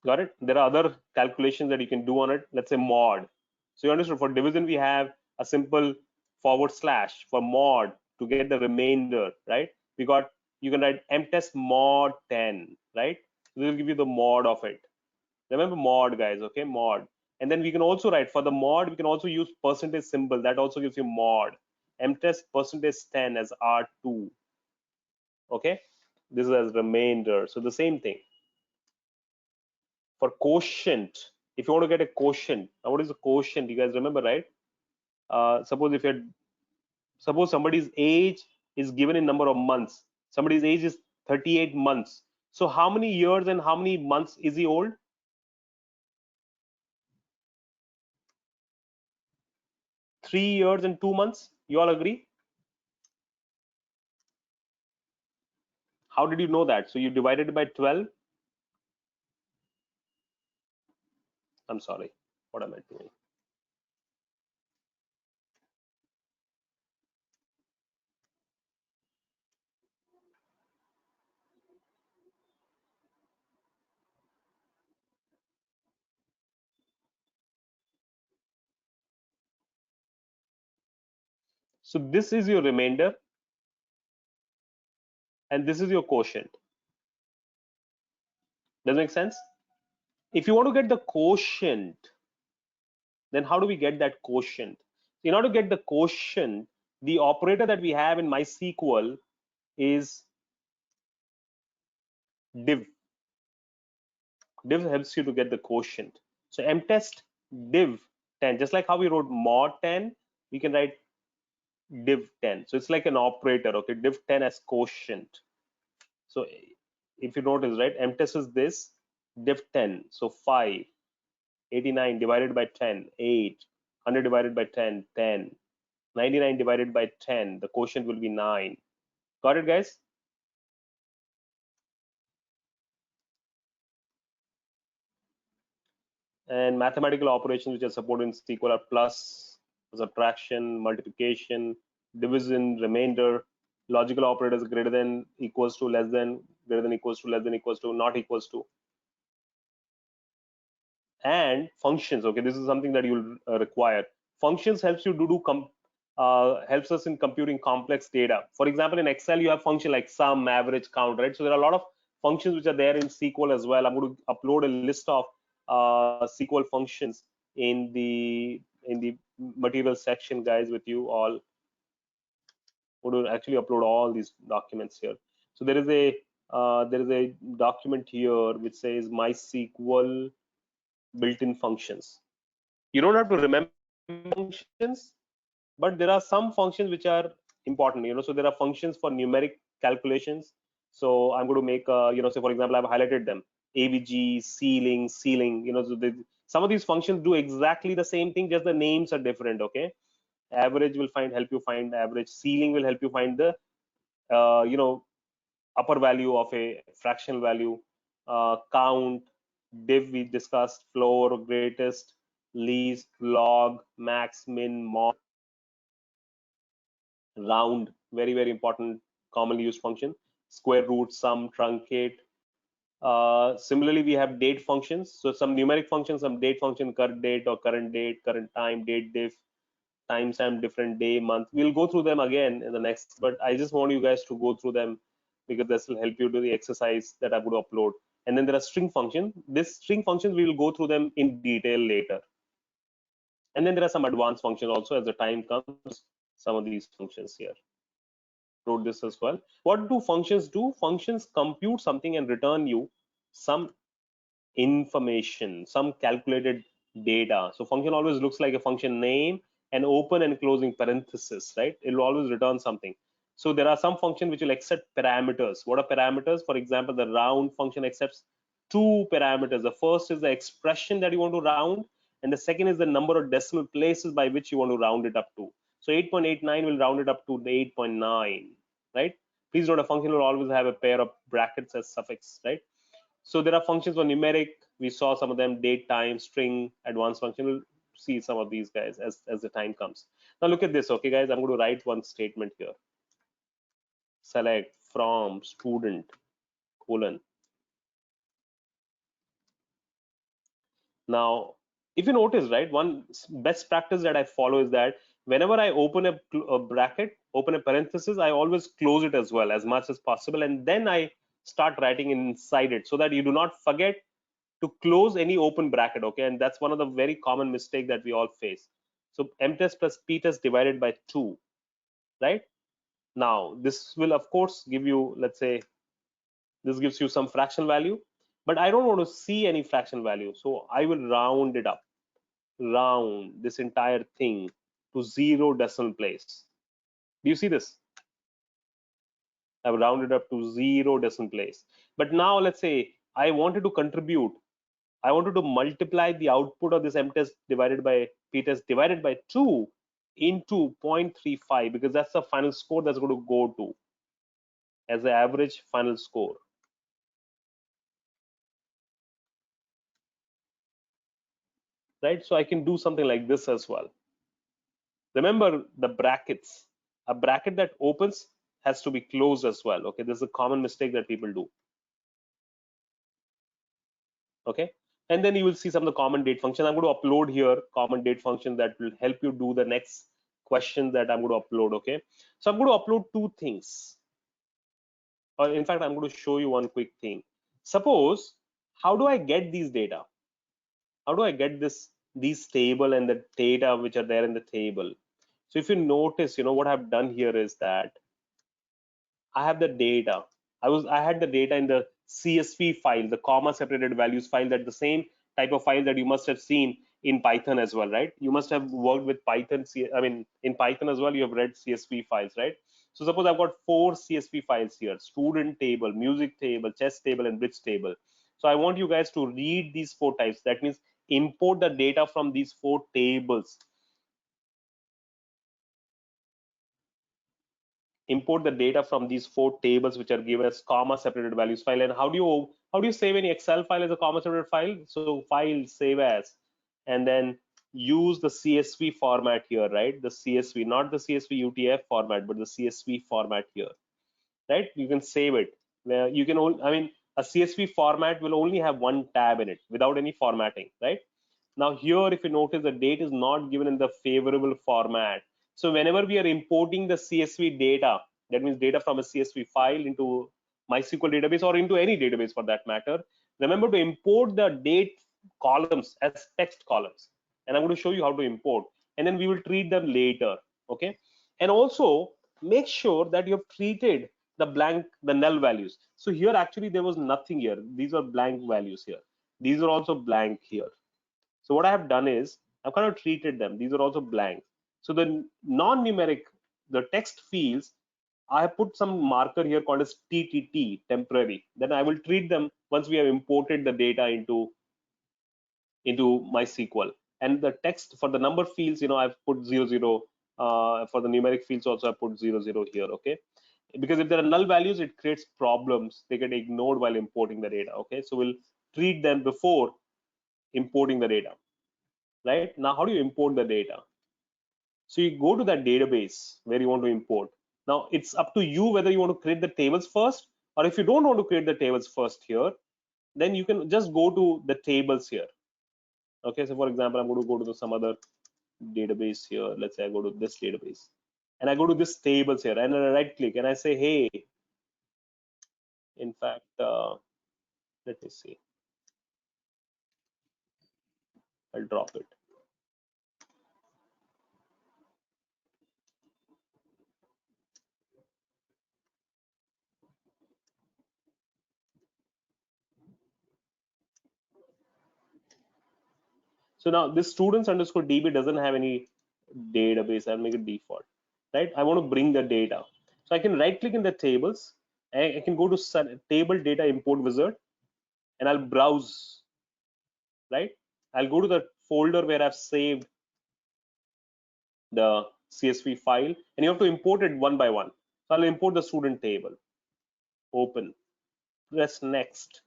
Got it? There are other calculations that you can do on it. Let's say mod. So you understood, for division we have a simple forward slash for mod to get the remainder, right? You can write mtest mod 10, right? This will give you the mod of it. Remember mod, guys, okay? Mod. And then we can also write for the mod, we can also use percentage symbol. That also gives you mod. mtest percentage 10 as R2. Okay? This is as remainder. So the same thing. For quotient, if you want to get a quotient, now what is a quotient? You guys remember, right? Suppose somebody's age is given in number of months. Somebody's age is 38 months. So how many years and how many months is he old? 3 years and 2 months. You all agree? How did you know that? So you divided it by 12. I'm sorry. What am I doing? So this is your remainder and this is your quotient. Does that make sense? If you want to get the quotient, then how do we get that quotient? In order to get the quotient, the operator that we have in MySQL is div. Div helps you to get the quotient. So mtest div 10, just like how we wrote mod 10, we can write div 10. So it's like an operator, okay? Div 10 as quotient. So if you notice, right, mtest is this, div 10. So 5, 89 divided by 10, 8, 100 divided by 10, 10, 99 divided by 10, the quotient will be 9. Got it, guys? And mathematical operations which are supported in SQL are plus, subtraction, multiplication, division, remainder, logical operators greater than, equals to, less than, greater than, equals to, less than, equals to, not equals to, and functions. Okay, this is something that you'll require. Functions helps you to do helps us in computing complex data. For example, in Excel you have function like sum, average, count, right? So there are a lot of functions which are there in SQL as well. I'm going to upload a list of SQL functions in the material section, guys, with you all. I'm going to actually upload all these documents here. So there is a document here which says MySQL built-in functions. You don't have to remember functions, but there are some functions which are important, so there are functions for numeric calculations. So I'm going to make say for example I've highlighted them: avg, ceiling, so some of these functions do exactly the same thing, just the names are different. Okay, average will help you find average, ceiling will help you find the upper value of a fractional value, count, div we discussed, floor, greatest, least, log, max, min, mod, round, very important commonly used function, square root, sum, truncate. Similarly, we have date functions. So some numeric functions, some date function, current date or current date, current time, date diff, timestamp, different day, month. We'll go through them again in the next, but I just want you guys to go through them because this will help you do the exercise that I'm going to upload. And then there are string functions. This string functions, we will go through them in detail later. And then there are some advanced functions also as the time comes, some of these functions here. Wrote this as well. What do functions do? Functions compute something and return you some information, some calculated data. So function always looks like a function name and open and closing parenthesis, right? It will always return something. So there are some functions which will accept parameters. What are parameters? For example, the round function accepts two parameters. The first is the expression that you want to round, and the second is the number of decimal places by which you want to round it up to. So 8.89 will round it up to 8.9, right? Please note a function will always have a pair of brackets as suffix, right? So there are functions for numeric. We saw some of them: date, time, string, advanced function. We'll see some of these guys as the time comes. Now look at this, okay, guys. I'm going to write one statement here. Select from student colon. Now, if you notice, right, one best practice that I follow is that whenever I open a bracket, open a parenthesis, I always close it as well as much as possible, and then I start writing inside it so that you do not forget to close any open bracket. Okay, and that's one of the very common mistake that we all face. So mtest plus ptest divided by 2, right? Now this will of course give you, let's say this gives you some fractional value, but I don't want to see any fractional value, so I will round it up, round this entire thing to 0 decimal place. Do you see this? I've rounded up to 0 decimal place. But now let's say I wanted to contribute, I wanted to multiply the output of this mtest divided by ptest divided by 2 into 0.35, because that's the final score that's going to go to as the average final score. Right? So I can do something like this as well. Remember the brackets. A bracket that opens has to be closed as well. Okay, this is a common mistake that people do. Okay, and then you will see some of the common date function. I'm going to upload here common date function that will help you do the next question that I'm going to upload. Okay, so I'm going to upload two things. Or in fact, I'm going to show you one quick thing. Suppose, how do I get these data? How do I get these table and the data which are there in the table? So if you notice, what I've done here is that I have the data. I had the data in the CSV file, the comma separated values file, that the same type of file that you must have seen in Python as well, right? You must have worked with Python. I mean, in Python as well, you have read CSV files, right? So suppose I've got 4 CSV files here: student table, music table, chess table, and bridge table. So I want you guys to read these 4 types. That means import the data from these 4 tables. Import the data from these 4 tables which are given as comma separated values file. And how do you save any Excel file as a comma separated file? So file, save as, and then use the CSV format here, right? The CSV, not the CSV UTF format, but the CSV format here, right? You can save it. Where you can only, I mean, a CSV format will only have one tab in it without any formatting, right? Now here, if you notice, the date is not given in the favorable format. So whenever we are importing the CSV data, that means data from a CSV file into MySQL database or into any database for that matter, remember to import the date columns as text columns. And I'm going to show you how to import, and then we will treat them later, okay? And also make sure that you have treated the null values. So here actually there was nothing here. These are blank values here. These are also blank here. So what I have done is I've kind of treated them. These are also blank. So the non-numeric, the text fields, I have put some marker here called as TTT, temporary. Then I will treat them once we have imported the data into MySQL. And the text for the number fields, I've put 00. For the numeric fields also I put 00 here, okay? Because if there are null values, it creates problems. They get ignored while importing the data, okay? So we'll treat them before importing the data. Right? Now, how do you import the data? So you go to that database where you want to import. Now, it's up to you whether you want to create the tables first, or if you don't want to create the tables first here, then you can just go to the tables here. Okay, so for example, I'm going to go to some other database here. Let's say I go to this database and I go to this tables here and I right click and I say, hey, in fact, let me see. I'll drop it. So now this students underscore DB doesn't have any database. I'll make it default, right? I want to bring the data. So I can right click in the tables. I can go to table data import wizard and I'll browse, right? I'll go to the folder where I've saved the CSV file and you have to import it one by one. So I'll import the student table, open, press next.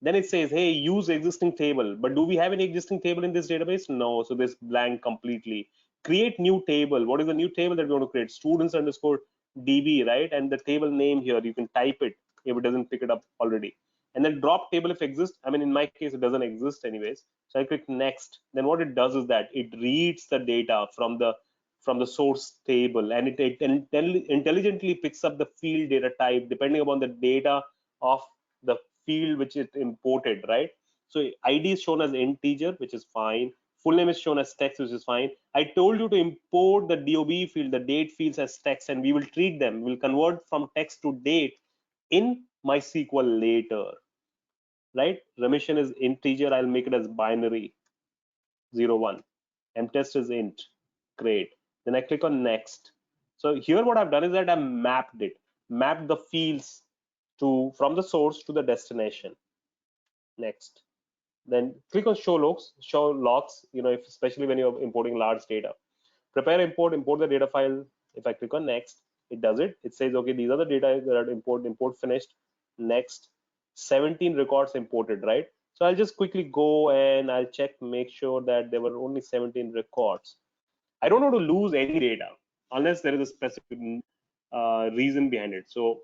Then it says, hey, use existing table. But do we have any existing table in this database? No, so this blank completely. Create new table. What is the new table that we want to create? Students underscore DB, right? And the table name here, you can type it if it doesn't pick it up already. And then drop table if exists. I mean, in my case, it doesn't exist anyways. So I click next. Then what it does is that it reads the data from the source table and it intelligently picks up the field data type depending upon the data of the field which it imported, right? So ID is shown as integer, which is fine. Full name is shown as text, which is fine. I told you to import the DOB field, the date fields as text, and we will treat them. We'll convert from text to date in MySQL later, right? Remission is integer. I'll make it as binary, 01. Mtest is int, great. Then I click on next. So here what I've done is that I mapped the fields from the source to the destination. Next. Then click on show logs, especially when you're importing large data. Prepare import the data file. If I click on next, it does it. It says, okay, these are the data that are import finished. Next, 17 records imported, right? So I'll just quickly go and I'll check, make sure that there were only 17 records. I don't want to lose any data unless there is a specific reason behind it. So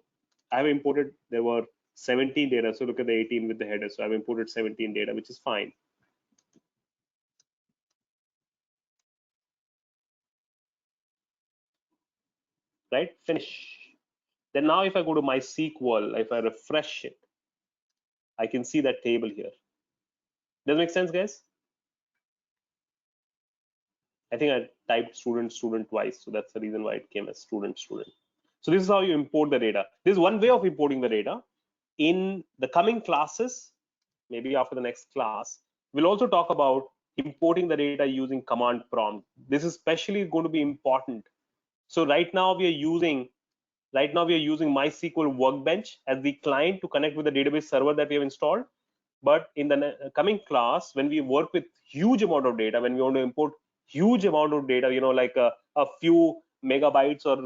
I have imported, there were 17 data. So look at the 18 with the header. So I've imported 17 data, which is fine. Right, finish. Then now if I go to MySQL, if I refresh it, I can see that table here. Does it make sense, guys? I think I typed student twice, so that's the reason why it came as student. So this is how you import the data. This is one way of importing the data. In the coming classes, maybe after the next class, we'll also talk about importing the data using command prompt. This is especially going to be important. So right now we are using MySQL Workbench as the client to connect with the database server that we have installed. But in the coming class, when we work with huge amount of data, when we want to import huge amount of data, like a few megabytes or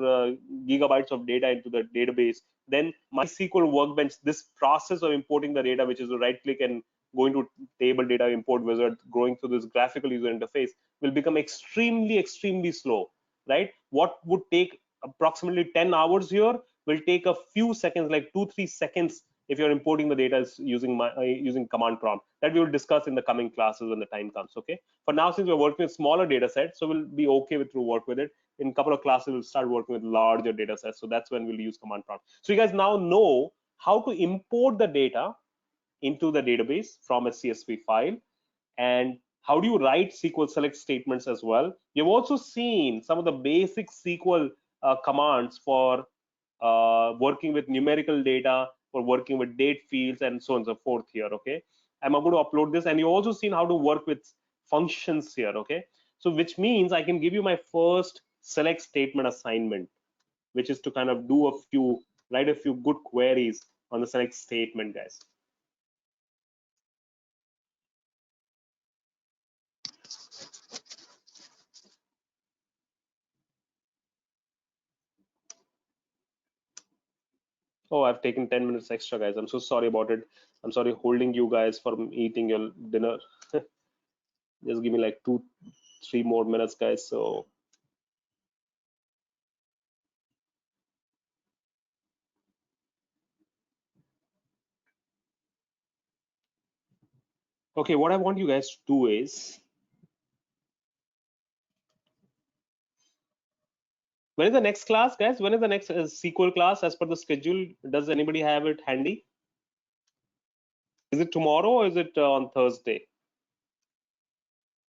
gigabytes of data into the database, then MySQL Workbench, this process of importing the data, which is to right click and going to table data import wizard, going through this graphical user interface, will become extremely slow, right? What would take approximately 10 hours here will take a few seconds, like 2-3 seconds, if you're importing the data using command prompt. That we will discuss in the coming classes when the time comes. Okay, for now, since we're working with smaller data sets, so we'll be okay to work with it. In a couple of classes, we'll start working with larger data sets, so that's when we'll use command prompt. So you guys now know how to import the data into the database from a CSV file, and how do you write SQL select statements as well. You've also seen some of the basic SQL commands for working with numerical data, for working with date fields, and so on and so forth here. Okay, I'm going to upload this, and you've also seen how to work with functions here. Okay, so which means I can give you my first select statement assignment, which is to kind of write a few good queries on the select statement, guys. Oh, I've taken 10 minutes extra, guys. I'm so sorry about it. I'm sorry holding you guys from eating your dinner. Just give me like 2-3 more minutes, guys. So okay, what I want you guys to do is, when is the next class, guys? When is the next SQL class as per the schedule? Does anybody have it handy? Is it tomorrow or is it on Thursday?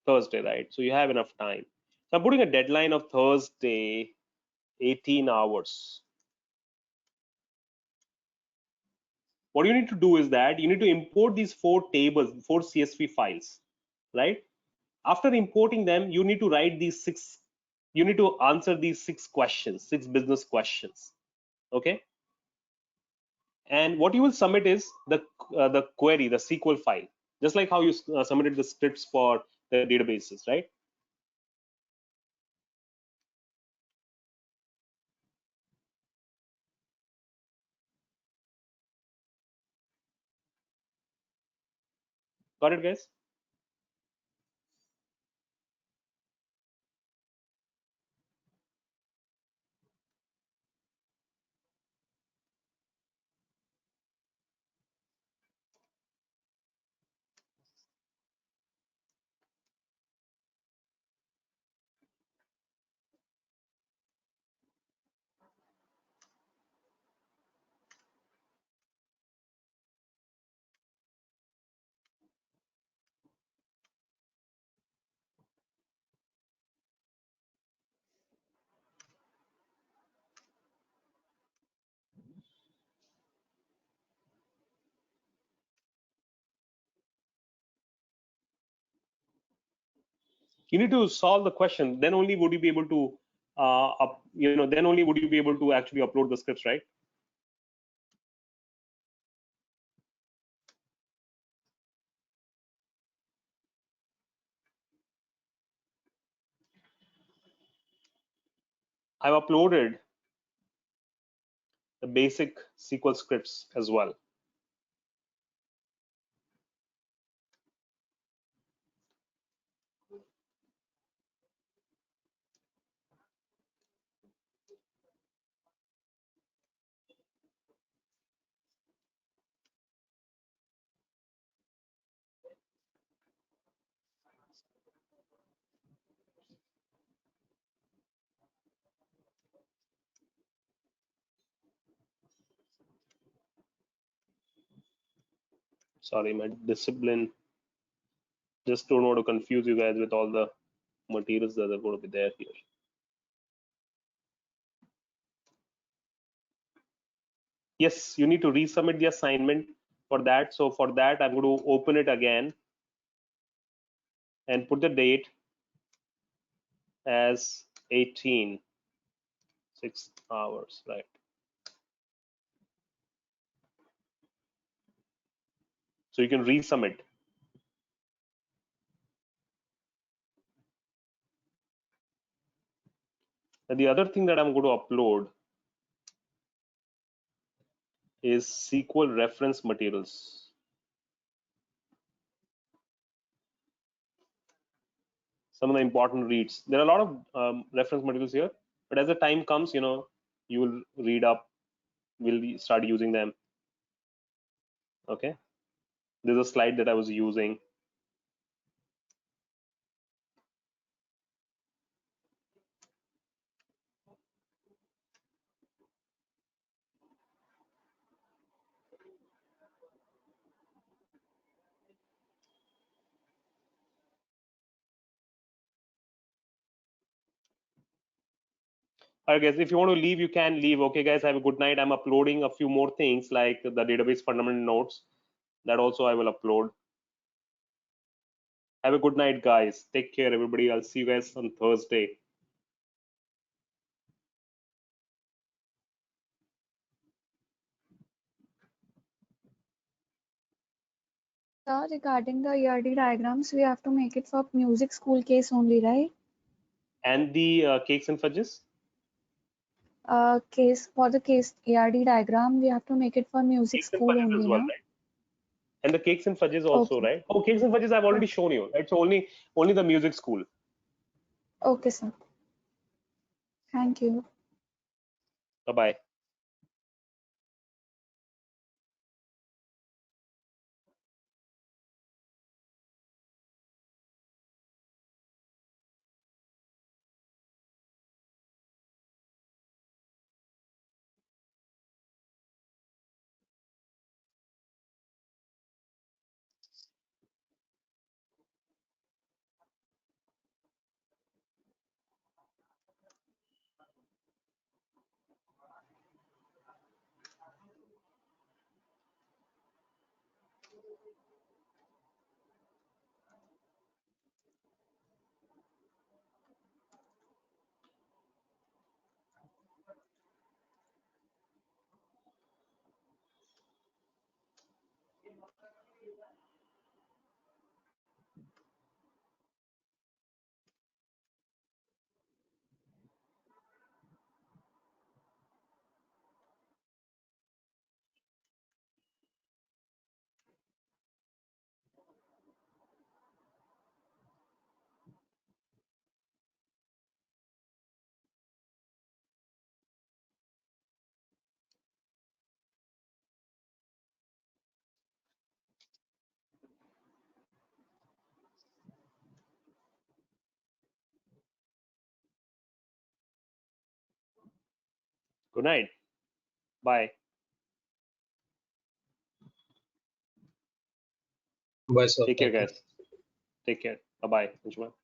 Thursday, right? So you have enough time. So I'm putting a deadline of Thursday, 18 hours. What you need to do is that you need to import these 4 tables, 4 CSV files, right? After importing them, you need to write these 6, you need to answer these 6 questions, 6 business questions. Okay, and what you will submit is the query, the SQL file, just like how you submitted the scripts for the databases, right? Got it, guys? You need to solve the question, then only would you be able to then only would you be able to actually upload the scripts, right? I've uploaded the basic SQL scripts as well. Sorry, my discipline, just don't want to confuse you guys with all the materials that are going to be there here. Yes, you need to resubmit the assignment for that. So for that, I'm going to open it again and put the date as 18, 6 hours, right? So you can resubmit. And the other thing that I'm going to upload is SQL reference materials. some of the important reads. There are a lot of reference materials here, but as the time comes, you will read up, we'll start using them. Okay, there's a slide that I was using. All right, guys, if you want to leave, you can leave. Okay, guys, have a good night. I'm uploading a few more things like the database fundamental notes. That also I will upload. Have a good night, guys. Take care, everybody. I'll see you guys on Thursday. Sir, regarding the ERD diagrams, we have to make it for music school case only, right? And the cakes and fudges? Case for the case ERD diagram, we have to make it for music Cakes and school fudges only, as well, na? right? And the cakes and fudges also, Okay. right? Oh, cakes and fudges I've already shown you, right? So only the music school. Okay, sir. Thank you. Bye-bye. Good night. Bye. Bye, sir. Take care, Thank you. guys. Take care. Bye-bye.